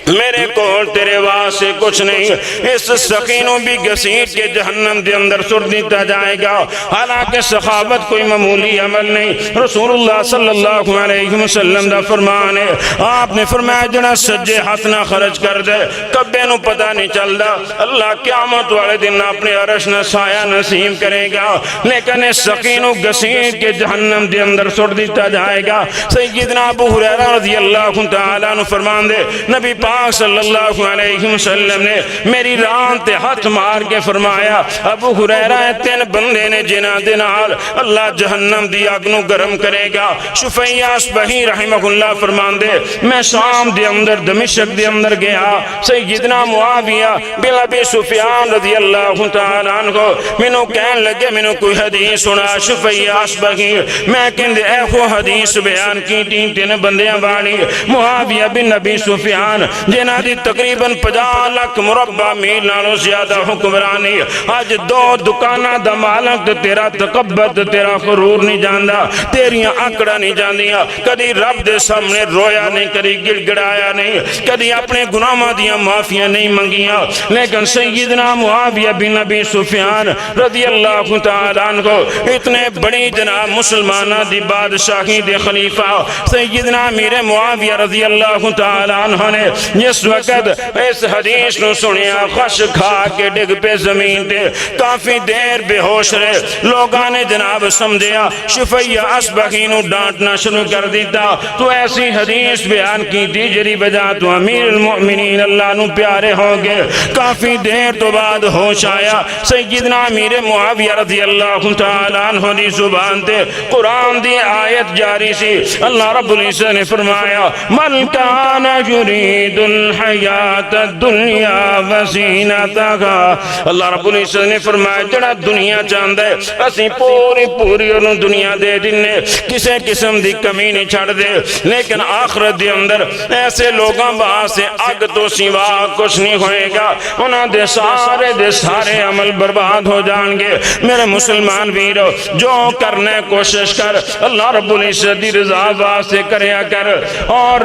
میرے کول تیرے واسطے کچھ نہیں اس سخینوں بھی گسیٹ کے جہنم دے اندر سر دیتا جائے گا حالانکہ سخاوت کوئی معمولی عمل نہیں رسول اللہ صلی اللہ علیہ وسلم دا فرمان ہے آپ نے فرمایا جنا سجے ہاتھ نہ خرچ کر دے کبے نو پتہ نہیں چل دا اللہ قیامت والے دن اپنے عرش نہ سایہ نصیب کرے گا لیکن اس سخینوں گسیٹ کے جہنم دے اندر سر دیتا جائے گا سیدنا ابو ہریرہ رضی اللہ تعالیٰ عنہ فرمان دے نبی پاک صلی اللہ علیہ وسلم نے میری ران تے ہاتھ مار کے فرمایا ابو ہریرہ تین بندے نے جنہ دنال اللہ جہنم دی آگنو گرم کرے گا شفیع اصبہی رحمہ اللہ فرمان دے میں شام دے اندر دمشق دے اندر گیا سیدنا معاویہ بن ابی سفیان رضی اللہ تعالیٰ عنہ منو کہن لگے منو کوئی حدیث سنا شفیع اصبہی میں کہندے اے خو حدیث بیان کی تین بندیاں والی معاویہ بن ابی سفیان جنہ دی تقریباً 50 لاکھ مربع میل نالوں زیادہ حکمرانی آج دو دکانہ دا مالک تیرا تکبر تیرا غرور نہیں جاندہ تیریاں آکڑا نہیں جاندیاں کدی رب دے سامنے رویا نہیں کدی گڑ گڑایا نہیں کدی اپنے گناہاں دیاں معافیاں نہیں منگیاں لیکن سیدنا معاویہ بن ابی سفیان رضی اللہ تعالیٰ عنہ اتنے بڑی جناب مسلمانہ دی بادشاہی دے خلیفہ سیدنا امیر معاویہ رضی اللہ تعالیٰ عنہ نے جس وقت اس حدیث نو سنیا خش کھا کے ڈگ پہ زمین تے کافی دیر بے ہوش رہے لوگاں نے جناب سمجھیا شفیہ اصبحی نو ڈانٹنا شروع کر دیتا تو ایسی حدیث بیان کی تھی جری بجا تو امیر المؤمنین اللہ نو پیارے ہو گئے کافی دیر تو بعد ہوش آیا سیدنا امیر معاویہ رضی اللہ تعالیٰ عنہ دی زبان تے قرآن دی آیت جاری سی اللہ رب العزت نے فرمایا من کان یرید الحیات الدنیا وزینتها اللہ رب العزت نے فرمایا جڑا دنیا چاہتا ہے اسی پوری انہوں دنیا دے دینے کسے قسم دی کمی نہیں چھڑ دے لیکن آخرت دے اندر ایسے لوگاں باہر سے اگ تو سوا کچھ نہیں ہوئے گا انہاں دے سارے عمل برباد ہو جان گے میرے مسلمان ویرو جو کرنے کوشش کر اللہ رب العزت دی رضا واسطے کریا کر اور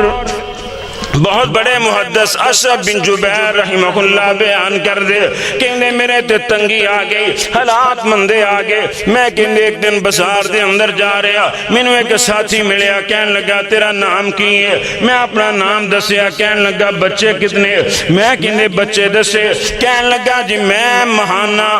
بہت بڑے محدث اشرف بن جبیر رحمہ اللہ بیان کر دے کہنے میرے تے تنگی آگئی حالات مندے آگے میں کہنے ایک دن بازار دے اندر جا رہا میں نے ایک ساتھی ملیا کہنے لگا تیرا نام کی ہے میں اپنا نام دسیا کہنے لگا بچے کتنے میں کہنے بچے دسے کہنے لگا جی میں مہانہ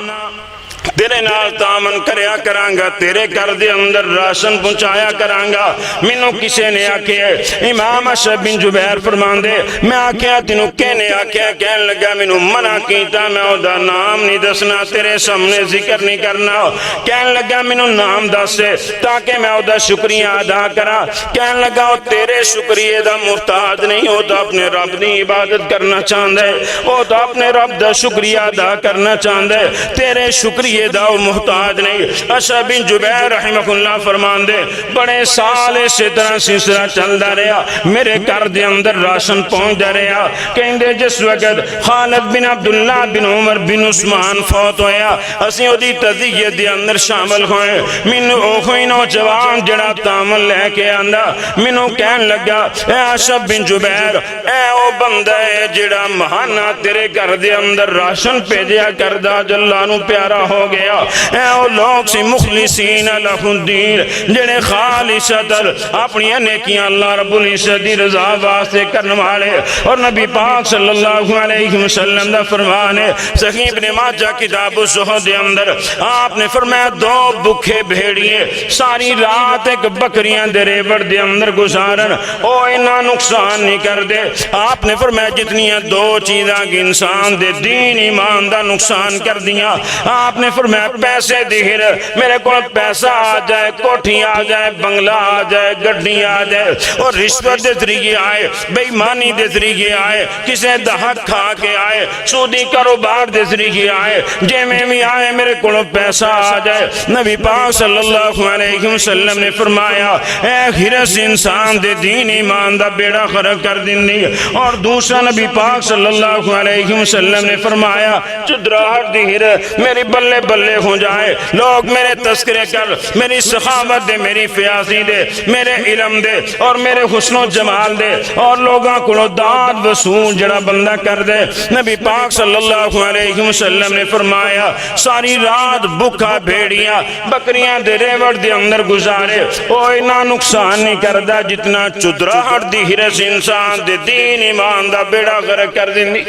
تیرے نال تامن کریا کرانگا تیرے گھر دے اندر راشن پہنچایا کرانگا مینوں کسے نے آکھیا امام اشرف بن جبیر فرمان دے میں آکھیا تینوں کہنے آکھیا کہنے لگا مینوں منع کیتا میں اودا نام نہیں دسنا تیرے سامنے ذکر نہیں کرنا کہنے لگا مینوں نام دسے تاکہ میں اودا شکریہ ادا کرا کہنے لگا او تیرے شکریہ دا محتاج نہیں ہوتا اپنے رب دی عبادت کرنا چاہتا ہے او تو اپنے رب دا شکریہ ادا کرنا چاہتا ہے تیرے شکریہ داؤ محتاج نہیں اشرف بن جبیر رحمہ اللہ فرمان دے بڑے سال اسی طرح سلسلہ چلتا رہا میرے گھر دے اندر راشن پہنچتا رہا کہندے جس وقت خالد بن عبداللہ بن عمر بن عثمان فوت ہویا اسی او دی تذیت دے اندر شامل ہوئے مینوں اوہی نوجوان جڑا تامل لے کے آندا مینوں کہن لگا اے اشرف بن جبیر اے او بندہ ہے جڑا مہانہ تیرے گھر دے اندر راشن بھیجیا کردا جلہ نو پیارا ہو گیا اے او لوگ سی مخلصین لہ الدین جڑے خالصتر اپنی نیکیاں اللہ رب العزت دی رضا واسطے کرنے والے اور نبی پاک صلی اللہ علیہ وسلم دا فرمان ہے صحیح ابن ماجہ کتاب الزہد دے اندر آپ نے فرمایا دو بکھے بھیڑیے ساری رات ایک بکریاں دے ریوڑ دے اندر گزارن او انہاں نقصان نہیں کر دے آپ نے فرمایا جتنیاں دو چیزاں کی انسان دے دین ایمان دا نقصان کر دیا آپ نے فرمایا پیسے دہر میرے کو پیسہ آ جائے کوٹھی آ جائے بنگلہ آ جائے گڈی آ جائے اور رشوت دے ذریعے آئے بے ایمانی دے ذریعے آئے کسے دہت کھا کے آئے سودی کاروبار دے ذریعے آئے جے میں بھی آئے میرے کو پیسہ آ جائے نبی پاک صلی اللہ علیہ وسلم نے فرمایا اے ہرس انسان دے دین ایمان دا بیڑا خرق کر دینی اور دوسرا نبی پاک صلی اللہ علیہ وسلم نے فرمایا چدراہٹ دہر میری بلے بلے ہو جائے لوگ میرے تذکرے کر میری سخاوت دے میری فیاضی دے میرے علم دے اور میرے حسن و جمال دے اور لوگاں کو داد وصول جڑا بندہ کر دے نبی پاک صلی اللہ علیہ وسلم نے فرمایا ساری رات بکھا بھیڑیاں بکریاں دے ریوڑ دے اندر گزارے او اینا نقصان نہیں کردہ جتنا چدراہٹ دی ہرس انسان دے دین ایمان دا بیڑا غرق کر دیں دی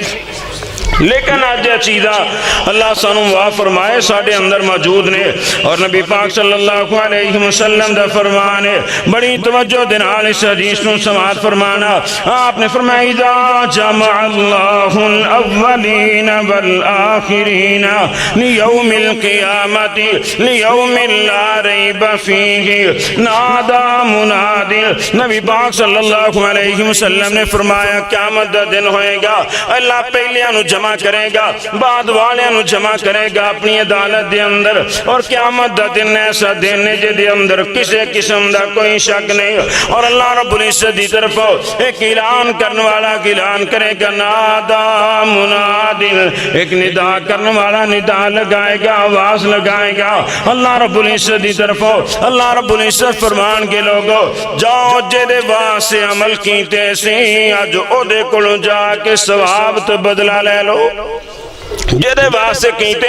لیکن آج یہ چیزہ اللہ سانو واہ فرمائے ساڑھے اندر موجود نے اور نبی پاک صلی اللہ علیہ وسلم دا فرمانے بڑی توجہ دنال اس حدیث نو سماعت فرمانا آپ نے فرمایا اذا جمع اللہ الاولین والآخرین لیوم القیامت لیوم لا ریب فیہ نادا منادی نبی پاک صلی اللہ علیہ وسلم نے فرمایا قیامت دا دن ہوئے گا اللہ پہلیاں نو جمع کرے گا بعد والے نو جمع کرے گا اپنی عدالت دے اندر اور قیامت دا دن ایسا دن جے دے اندر کسے قسم دا کوئی شک نہیں اور اللہ رب العزت دی طرف ایک اعلان کرنے والا اعلان کرے گا نادا منادل ایک ندا کرنے والا ندا لگائے گا آواز لگائے گا اللہ رب العزت دی طرف اللہ رب العزت فرمان کے لوگو جاؤ جے دے واسے عمل کیتے سی آج او دے کلو جا کے ثواب تو بدلہ لے لو جدے واسطے کیتے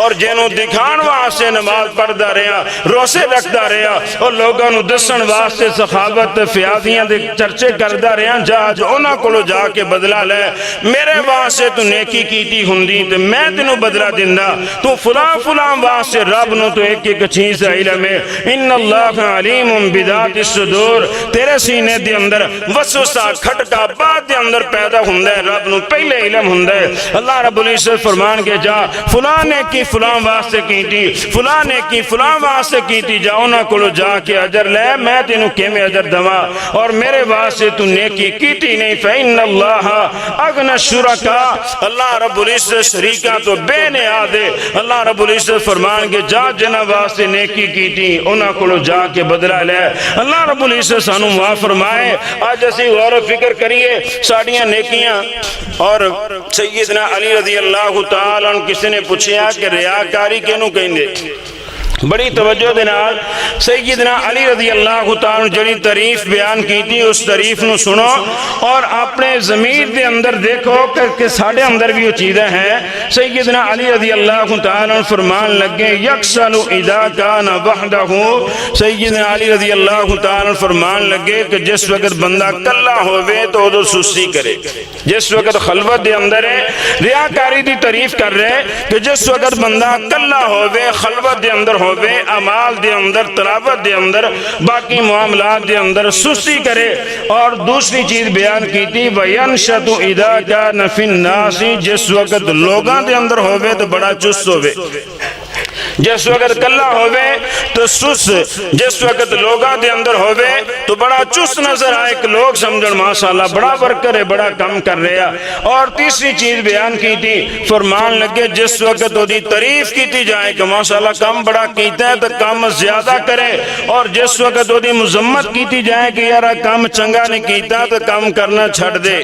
اور جنوں دکھان واسطے نماز پڑھدا رہا، روزے رکھدا رہا اور لوگاں نوں دسن واسطے سخاوت فیاضیاں دے چرچے کردا رہا، جا انہاں کولوں جا کے بدلہ لے، میرے واسطے تو نیکی کیتی ہوندی تے میں تینوں بدلہ دیندا، تو فلاں فلاں واسطے رب نوں تو ایک ایک چیز علم ہے۔ ان اللہ علیم بذات الصدور، تیرے سینے دے اندر وسوسہ کھٹکا بعد دے اندر پیدا ہوندا ہے، رب نوں پہلے علم ہوندا ہے۔ اللہ رب العزت فرمان کے جا فلاں نے کی فلاں واسطے کیتی، فلاں نے کی فلاں واسطے کیتی، جا انہاں کولو جا کے اجر لے، میں تینوں کیویں اجر دواں، اور میرے واسطے تو نیکی کیتی نہیں۔ فإن اللہ اغنى الشرکاء، اللہ رب العزت شریکاں تو بے نیاز ہے۔ اللہ رب العزت فرمان کے جا جنہاں واسطے نیکی کیتی انہاں کولو جا کے بدلہ لے۔ اللہ رب العزت سانوں معاف فرمائے۔ آج اسی غور و فکر کریے ساڑیاں نیکیاں۔ اور سیدنا علی رضی اللہ تعالیٰ عنہ کسی نے پوچھیا کہ ریاکاری کینوں کہندے؟ بڑی توجہ دے نال سیدنا علی رضی اللہ تعالیٰ جڑی تعریف بیان کی تھی اس تعریف نو سنو اور اپنے ضمیر دے اندر دیکھو کہ ساڑھے اندر بھی وہ چیزیں ہیں۔ سیدنا علی رضی اللہ تعالیٰ فرمان لگے یکسل اذا کان وحدہ، سیدنا علی رضی اللہ تعالیٰ فرمان لگے کہ جس وقت بندہ کلا ہوئے تو وہ سستی کرے، جس وقت خلوت دے اندر ہے ریاکاری دی تعریف کر رہے کہ جس وقت بندہ کلا ہوئے خلوت دے اندر ہو اعمال دے اندر تلاوت دے اندر باقی معاملات دے اندر سستی کرے۔ اور دوسری چیز بیان کی تھی وَيَنْشَتُ إِذَا كَانَ فِي النَّاسِ، جس وقت لوگاں دے اندر ہوئے تو بڑا چست ہوئے، جس وقت کلا ہوئے تو سس، جس وقت لوگاں دے اندر ہوئے تو بڑا چست نظر آئے کہ لوگ سمجھن ماشاءاللہ بڑا ورکر ہے، بڑا کم کر رہا۔ اور تیسری چیز بیان کی تھی فرمان لگے جس وقت وہ دی تعریف کی جائے کہ ماشاءاللہ کم بڑا کیتا ہے تو کم زیادہ کرے، اور جس وقت وہ دی مذمت کی جائے کہ یارا کم چنگا نہیں کیتا تو کم کرنا چھڑ دے۔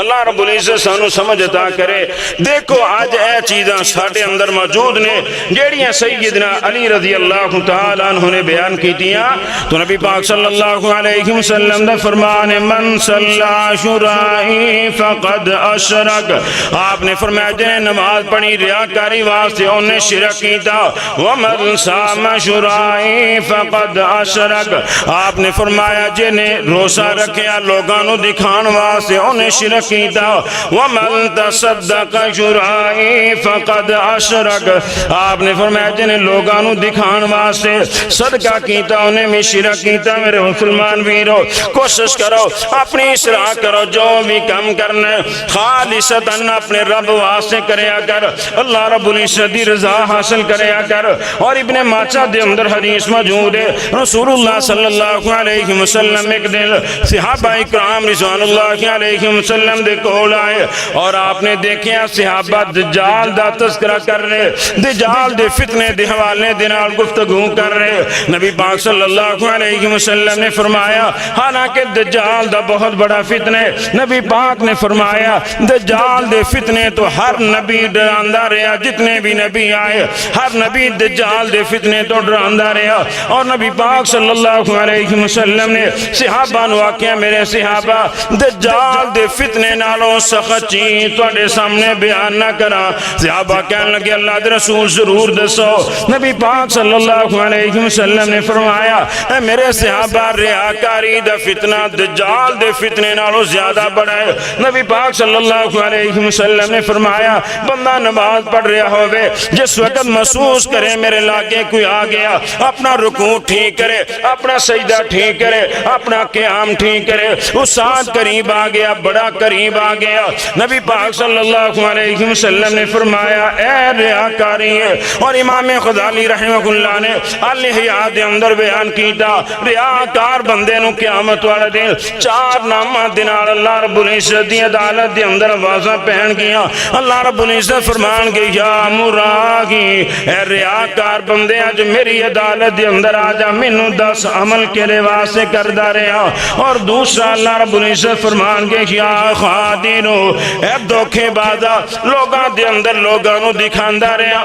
اللہ رب العزت سانو سمجھ عطا کرے۔ دیکھو آج اے چیزاں ساڑھے اندر موجود نے جیڑیاں سیدنا علی رضی اللہ تعالیٰ عنہ نے بیان کی دیا، تو نبی پاک صلی اللہ علیہ وسلم نے فرمانے من صلی شرائی فقد اشرک، آپ نے فرمایا جنہیں نماز پڑھی ریاکاری واسطے انہیں شرک کیتا، ومن صام شرائی فقد اشرک، آپ نے فرمایا جنہیں روزہ رکھیا لوگاں نو دکھان واسطے انہیں شرک کیتا، ومن تصدق شرائی فقد اشرک، آپ نے فرمایا جنہیں لوگاں نو دکھان واسطے صدقہ کیتا انہیں میں شرک کیتا۔ میرے مسلمان ویرو کوشش کرو اپنی اصلاح کرو، جو بھی کم کرنا خالصتاً اپنے رب واسطے کریا کر، اللہ رب العزت دی رضا حاصل کریا کر۔ اور ابن ماجہ دے اندر حدیث موجود ہے رسول اللہ صلی اللہ علیہ وسلم ایک دن صحابہ اکرام رضوان اللہ علیہ وسلم دے کول آئے اور آپ نے دیکھیا صحابہ دجال دا تذکرہ کر رہے، دجال دے فتنے دے حوالے دے نال گفتگو کر رہے۔ نبی پاک صلی اللہ علیہ وسلم نے فرمایا حالانکہ دجال دا بہت بڑا فتنے، نبی پاک نے فرمایا دجال دے فتنے تو ہر نبی ڈراندہ رہا، جتنے بھی نبی آئے ہر نبی دجال دے فتنے تو ڈراندہ رہا۔ اور نبی پاک صلی اللہ علیہ وسلم نے صحابہ نو آکھیا میرے صحابہ دجال دے فتنے نالوں سخت چیز تواڈے سامنے بیان نہ کرا۔ صحابہ کہنے لگے اللہ دے رسول ضرور دسو۔ نبی پاک صلی اللہ علیہ وسلم نے فرمایا اے میرے صحابہ ریاکاری دا فتنہ دجال دے فتنے نالوں زیادہ بڑا ہے۔ نبی پاک صلی اللہ علیہ وسلم نے فرمایا بندہ نماز پڑھ رہا ہوئے جس وقت محسوس کرے میرے لاگے کوئی آ گیا، اپنا رکوع ٹھیک کرے، اپنا سجدہ ٹھیک کرے، اپنا قیام ٹھیک کرے، اس ساتھ قریب آ گیا، بڑا قریب آ گیا۔ نبی پاک صلی اللہ علیہ وسلم نے فرمایا اے ریاکاری ہے۔ اور امام غزالی رحمہ اللہ نے الاحیاء دے اندر بیان کیتا ریاکار بندے نو قیامت والا دن چار نامہ دنال اللہ رب العزت دی عدالت دے اندر آوازاں پہن گیا۔ اللہ رب العزت فرمان گے یا مراغی اے ریاکار بندے اج میری عدالت دے اندر آجا مینوں 10 عمل کے واسطے کردا رہا۔ اور دوسرا اللہ رب العزت فرمان گے یا خادینو اے دھوکے بازا لوگاں دے اندر لوگاں نو دکھاندا رہا،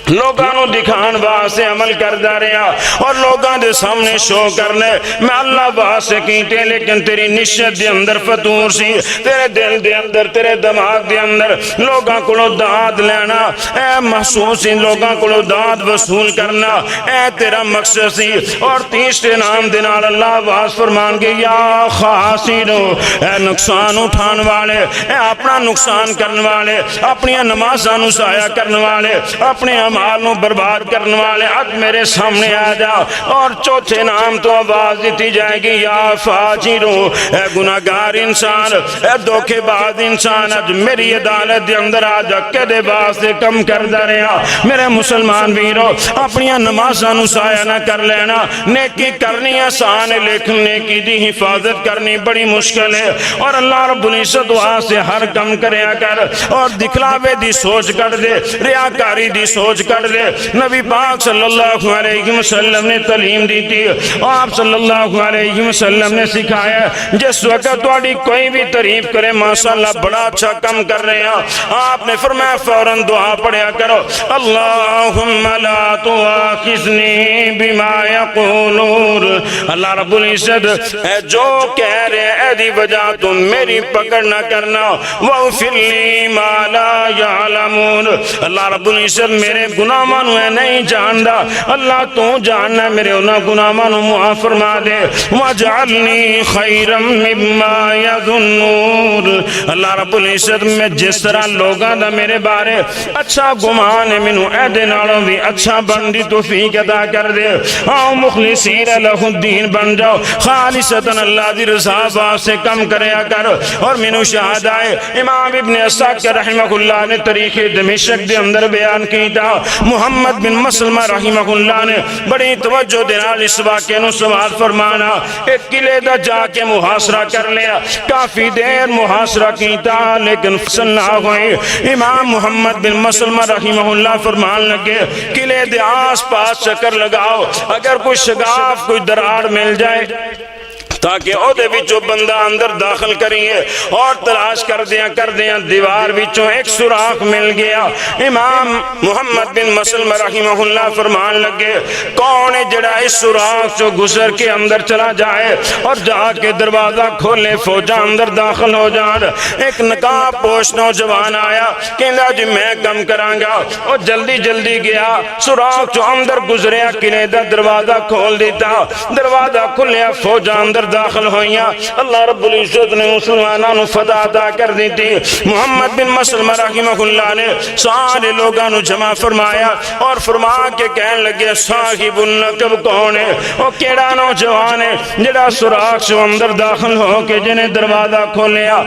لوگاں نو دکھان واسطے عمل کردا رہا اور لوگاں دے سامنے شو کرنے میں اللہ واسطے کیتے، لیکن تیری نشت دے اندر فتور سی، تیرے دل دے اندر، تیرے دماغ دے اندر لوگاں کولوں داد لینا، اے محسوس سی لوگاں کولوں داد وصول کرنا، اے تیرا مقصد سی۔ اور تیسرے نام دے نال اللہ واس فرمان گے یا خاسرو، اے نقصان اٹھان والے، اے اپنا نقصان کرنے والے، اپنی نمازاں نو ضائع کرنے والے، اپنے مالوں برباد کرنے والے، آج میرے سامنے آ جا۔ اور چوتھے نام تو آواز دیتی جائے گی یا فاجرو، اے گناہگار انسان، اے دھوکے باز انسان، آج میری عدالت دے اندر آ جا، کدے واسطے کم کردا رہا۔ میرے مسلمان ویرو، اپنی نمازاں نو ضائع نہ کر لینا۔ نیکی کرنی آسان ہے لیکن نیکی دی حفاظت کرنی بڑی مشکل ہے، اور اللہ رب العزت واسطے ہر کم کریا کر، اور دکھلاوے دی سوچ کر دے، ریاکاری دی سوچ کر دے۔ نبی پاک صلی اللہ علیہ وسلم نے تعلیم دی تھی، آپ صلی اللہ علیہ وسلم نے سکھایا جس وقت تواڈی کوئی بھی تعریف کرے ماشاءاللہ بڑا اچھا کم کر رہے ہیں، آپ نے فرمایا فوراً دعا پڑھیا کرو، اللہم لا تؤاخذنی بما یقولون، اللہ رب العزت اے جو کہہ رہے ہیں اے دی وجہ تم میری پکڑ نہ کرنا، واغفر لی ما لا یعلمون، اللہ رب العزت میرے گناہاں نو نہیں جاندا، اللہ تو جاننا، میرے انہاں گناہاں نو معاف فرما دے، واجعلنی خیرا مما یظنون، اللہ رب العزت میں جس طرح لوگاں دا میرے بارے اچھا گمان ہے، مینوں اے دے نالوں بھی اچھا بندی توفیق عطا کر دے، آؤ مخلصین لہ الدین بن جاؤ، خالصتاً اللہ دی رضا واسطے کم کریا کر۔ اور مینوں شہادت آئے امام ابن عساکر رحمہ اللہ نے تاریخ دمشق دے اندر بیان کیتا، محمد بن مسلمہ رحمہ اللہ نے بڑی توجہ دے نال اس واقعے نو سوال فرمانا، ایک قلعے دا جا کے محاصرہ کر لیا، کافی دیر محاصرہ کیتا لیکن فصل نہ ہوئی۔ امام محمد بن مسلمہ رحمہ اللہ فرمان لگے قلعے دے آس پاس چکر لگاؤ، اگر کوئی شگاف کوئی دراڑ مل جائے تاکہ او دے وچوں بندہ اندر داخل کریے، اور تلاش کر دیاں دیوار وچوں ایک سوراخ مل گیا۔ امام محمد بن مسلمہ رحمہ اللہ فرمان لگے کون ہے جڑا اس سوراخ چوں گزر کے اندر چلا جائے اور جا کے دروازہ کھولے، فوجاں اندر داخل ہو جان۔ ایک نقاب پوش نوجوان آیا، کہندا جی میں کم کراں گا، اور جلدی جلدی گیا، سوراخ چوں اندر گزریا، قلعے دا دروازہ کھول دیتا، دروازہ کھلیا، فوجاں اندر داخل ہوئیاں، اللہ رب العزت نے مسلمانوں فتح عطا کر دی تھی۔ محمد بن مسلمہ رحمہ اللہ نے سارے لوگوں نے جمع فرمایا اور فرما کے کہنے لگے صاحب النقب کون ہے، وہ کیڑا نوجوان ہے جڑا سوراخ سے اندر داخل ہو کے جنہیں دروازہ کھولیا،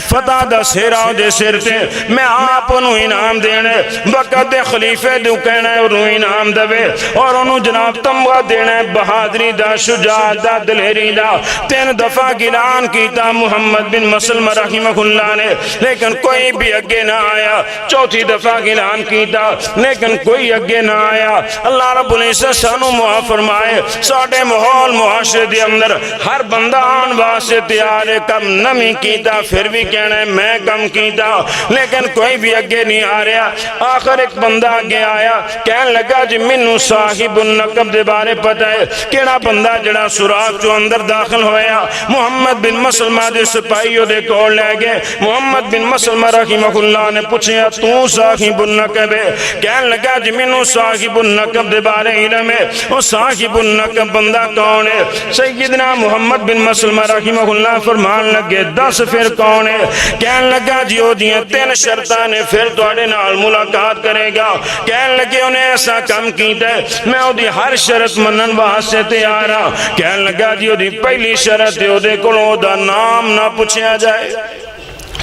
فتح دا سیرا دے سر تے میں آپ انہوں انعام دینے، وقت خلیفے دو کہنا ہے انہوں انعام دے، اور انہوں جناب تمغہ دینا ہے بہادری دا، شجاعت دا، دلیری دا۔ 3 دفعہ اعلان کیتا محمد بن مسلمہ رحمہ اللہ نے، لیکن کوئی بھی اگے نہ آیا۔ 4تھی دفعہ اعلان کیتا لیکن کوئی اگے نہ آیا۔ اللہ رب العزت سانو معاف فرمائے، ساڈے ماحول معاشرے دے اندر ہر بندہ آن واسطے تیار ہے، کم نمی کیتا پھر بھی کہنا ہے میں کم کیتا، لیکن کوئی بھی اگے نہیں آ رہا۔ آخر ایک بندہ اگے آیا، کہنے لگا جی مینوں صاحب النقب دے بارے پتہ ہے، کیڑا بندہ جڑا سوراخ چوں اندر داخل ہویا۔ محمد بن مسلمہ دے سپاہیوں دے کول لے گئے، محمد بن مسلمہ رحمہ اللہ نے پوچھیا تو صاحب النقب ہے؟ کہنے لگا جی مینوں صاحب النقب دے بارے علم ہے۔ وہ صاحب النقب بندہ کون ہے؟ سیدنا محمد بن مسلمہ رحمہ اللہ فرمان لگے 10 پھر کون ہے؟ کہنے لگا جی وہ دیاں 3 شرطاں نے، پھر تواڈے نال ملاقات کرے گا۔ کہنے لگے انہیں ایسا کم کیتا ہے میں وہ دی ہر شرط منن واسطے تیار ہاں۔ کہنے لگا جی وہ دی پہلی شرط ہے اودے کولوں دا نام نہ پوچھیا جائے،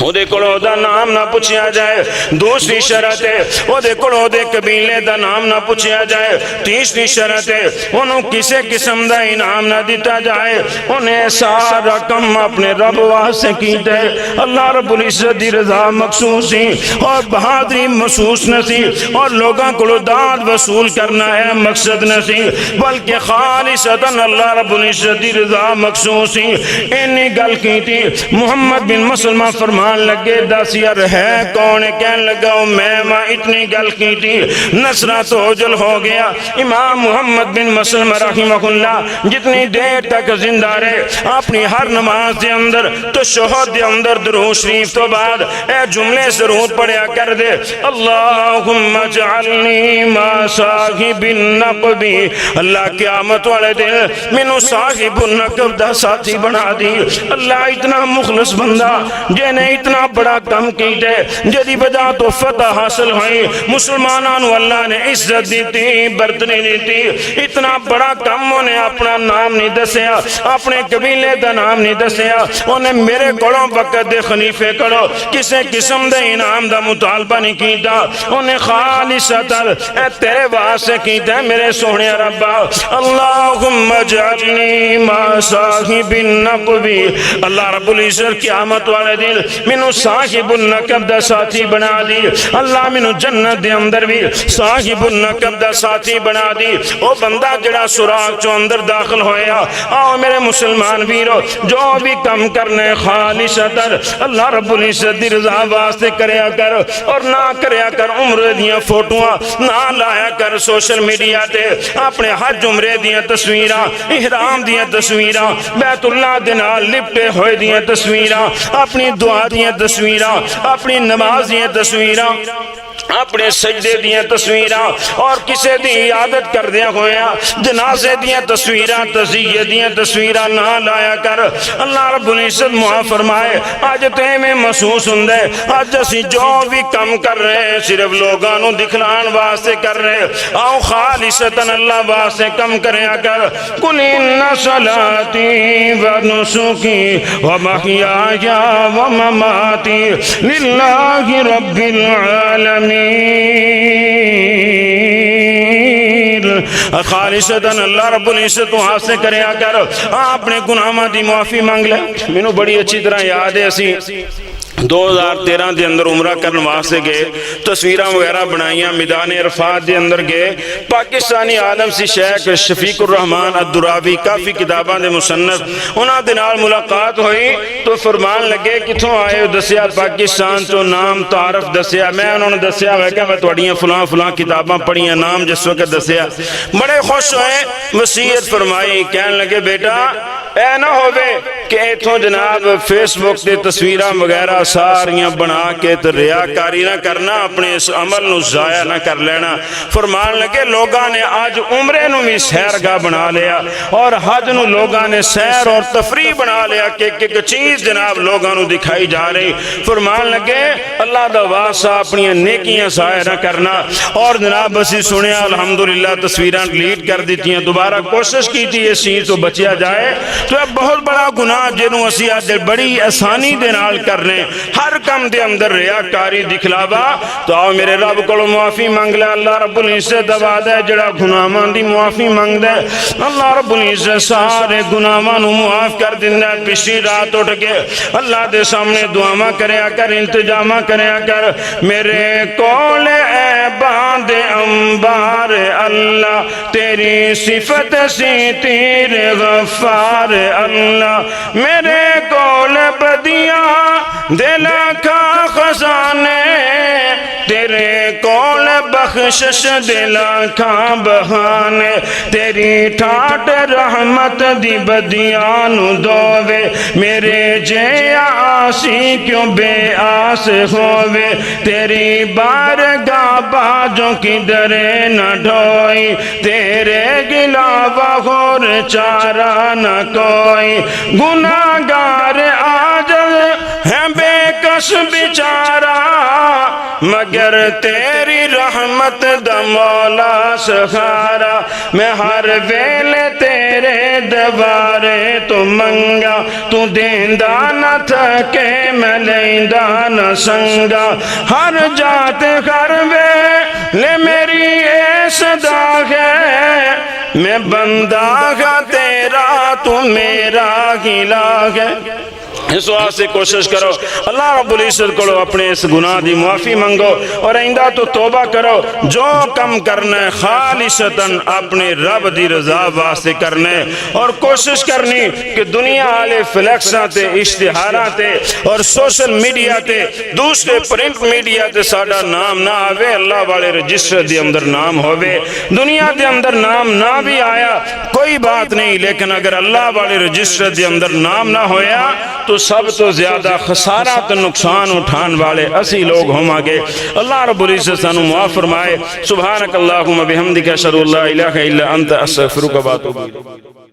اودے کولوں دا نام نہ پوچھیا جائے۔ دوسری شرط ہے اودے کولوں دے قبیلے دا نام نہ پوچھیا جائے۔ تیسری شرط ہے انہوں کسے قسم دا انعام نہ دیتا جائے، انہیں سارا کم اپنے رب واسطے کیتا ہے۔ اللہ رب العزت دی رضا مخصوص سی اور بہادری محسوس نہ سی، اور لوگاں کو داد وصول کرنا ہے مقصد نہ سی، بلکہ خالصتاً اللہ رب العزت دی رضا مخصوص سی۔ انہی گل کی تھی محمد بن مسلمہ فرما فرمان لگے دس یار ہے کون؟ کہنے لگا میں ماں اتنی گل کی تھی نصرہ تو عجل ہو گیا۔ امام محمد بن مسلم رحمہ اللہ جتنی دیر تک زندہ رہے اپنی ہر نماز دے اندر تشہد دے اندر درود شریف تو بعد اے جملے ضرور پڑھیا کر دے، اللہم اجعلنی ما صاحب النقب، اللہ قیامت والے دن مینوں صاحب النقب دا ساتھی بنا دی۔ اللہ اتنا مخلص بندہ جنہیں اتنا بڑا کم کیتے جدی وجہ تو فتح حاصل ہوئی، مسلمانوں اللہ نے عزت دیتی برتنی دیتی، اتنا بڑا کم انہیں اپنا نام نہیں دسیا، اپنے قبیلے دا نام نہیں دسیا، انہیں میرے کڑوں وقت دے خلیفے کڑو کسے قسم دے انعام دا مطالبہ نہیں کیتا، انہیں خالصتاً اے تیرے واسطے کیتا ہے میرے سونے ربا۔ اللہم اجعلنی ما صاحب النقب، اللہ رب العزت قیامت والے دن مینوں صاحب النقب دا ساتھی بنا دی، اللہ مینوں جنت دے اندر بھی صاحب النقب دا ساتھی بنا دی۔ او بندہ جڑا سراغ چو اندر داخل ہویا، آؤ میرے مسلمان ویرو جو بھی کم کرنے خالصتاً اللہ رب العزت دی رضا واسطے کریا کر، اور نہ کریا کر عمرے دیاں فوٹوਆਂ نہ لایا کر سوشل میڈیا تے اپنے حج عمرے دیاں تصویراں، احرام دیاں تصویراں، بیت اللہ دے نال لپٹے ہوئے دیاں تصویراں، اپنی دعا دیاں تصویراں، اپنی نماز دیاں تصویراں، اپنے سجدے دیاں تصویراں، اور کسے دی عادت کر دیا ہویا جنازے دیاں تصویراں، تزیہ دیاں تصویراں نہ لایا کر۔ اللہ رب العزت معاف فرمائے آج تے میں محسوس ہندے آج اسی جو بھی کم کر رہے ہیں صرف لوگانوں دکھلان واسطے کر رہے، آؤ خالصتاً اللہ واسطے کم کریا کر۔ قل ان صلاتی و نسکی و محیای و مماتی للہ رب العالمین، خالصتاً اللہ رب العزت وہاں سے کریا کر، اپنے گناہاں دی معافی مانگ لے۔ مینوں بڑی اچھی طرح یاد ہے اسی 2013 دے اندر عمرہ کرن واسطے گئے، تصویراں وغیرہ بنائیاں، میدان عرفات دے اندر گئے، پاکستانی عالم سی شیخ شفیق الرحمان الدراوی کافی کتاباں دے مصنف انہاں دے نال ملاقات ہوئی تو فرمان لگے کتھوں آئے ہو؟ دسیا پاکستان تو نام تعارف دسیا، میں انہوں نے دسیا ہے کہ میں تواڈیاں فلاں فلاں کتاباں پڑھیاں، نام جس وقت دسیا بڑے خوش ہوئے، وصیت فرمائی، کہنے لگے بیٹا اے نہ ہوئے کہ ایتھوں جناب فیس بک دے تصویراں وغیرہ ساریاں بنا کے تو ریاکاری نہ کرنا، اپنے اس عمل نو ضائع نہ کر لینا۔ فرمان لگے لوگاں نے آج عمرے نو بھی سیرگاہ بنا لیا، اور حج نو لوگاں نے سیر اور تفریح بنا لیا کہ ایک چیز جناب لوگاں نو دکھائی جا رہی۔ فرمان لگے اللہ دا واسطہ اپنی نیکیاں ضائع نہ کرنا، اور جناب اسی سنیا الحمدللہ تصویراں ڈیلیٹ کر دیتیاں، دوبارہ کوشش کی تھی اس چیز تو بچیا جائے، تو اب بہت بڑا گناہ جنوں اسی آج بڑی آسانی دے نال کرنے، ہر کم دے اندر ریاکاری دکھلاوا، تو آؤ میرے رب کو معافی مانگ لے۔ اللہ رب العزت دعا دے جڑا گناہاں دی معافی مانگ دے، اللہ رب العزت سارے گناہاں نو معاف کر دیندا۔ پچھلی رات اٹھ کے اللہ دے سامنے دعاواں کریا کر، التجاماں کریا کر، میرے کول عیباں دے انبار اللہ، تیری صفت سی تیرے غفار اللہ، میرے کول بدیاں دلا کا خزانے، تیرے کول بخشش دلا کا بہانے، تیری ٹھاٹ رحمت دی بدیانو دووے، میرے جے آسی کیوں بے آس ہووے، تیری بارگاہ باجوں کی درے نہ ڈھوئی، تیرے گلاوہ غور چارہ نہ کوئی، گناہگار آجل ہے بے کس بیچارہ، مگر تیری رحمت دا مولا سہارا، میں ہر ویلے تیرے دوارے تو منگا، تو دیندہ نہ تھکے میں لیندہ نہ سنگا، ہر جات ہر ویلے میری صدا ہے، میں بندہ گا تیرا تو میرا گلا ہے، اس واسطے کوشش کرو اللہ رب العزت کو اپنے اس گناہ دی معافی منگو اور آئندہ تو توبہ کرو جو کم کرنا ہے خالصتاً اپنے رب دی رضا واسطے کرنا ہے اور کوشش کرنی کہ دنیا والے فلیکساں تے اشتہاراں تے اور سوشل میڈیا تے دوسرے پرنٹ میڈیا تے ساڈا نام نہ آوے اللہ والے رجسٹر دے اندر نام ہوئے دنیا دے اندر نام نہ بھی آیا کوئی بات نہیں لیکن اگر اللہ والے رجسٹر دے اندر نام نہ ہویا تو سب تو زیادہ خسارہ تو نقصان اٹھان والے اسی لوگ ہوں گے اللہ رب العزت سانو معاف فرمائے سبحانک اللہم بحمدک اشہد ان لا الہ الا انت استغفرک و اتوب الیک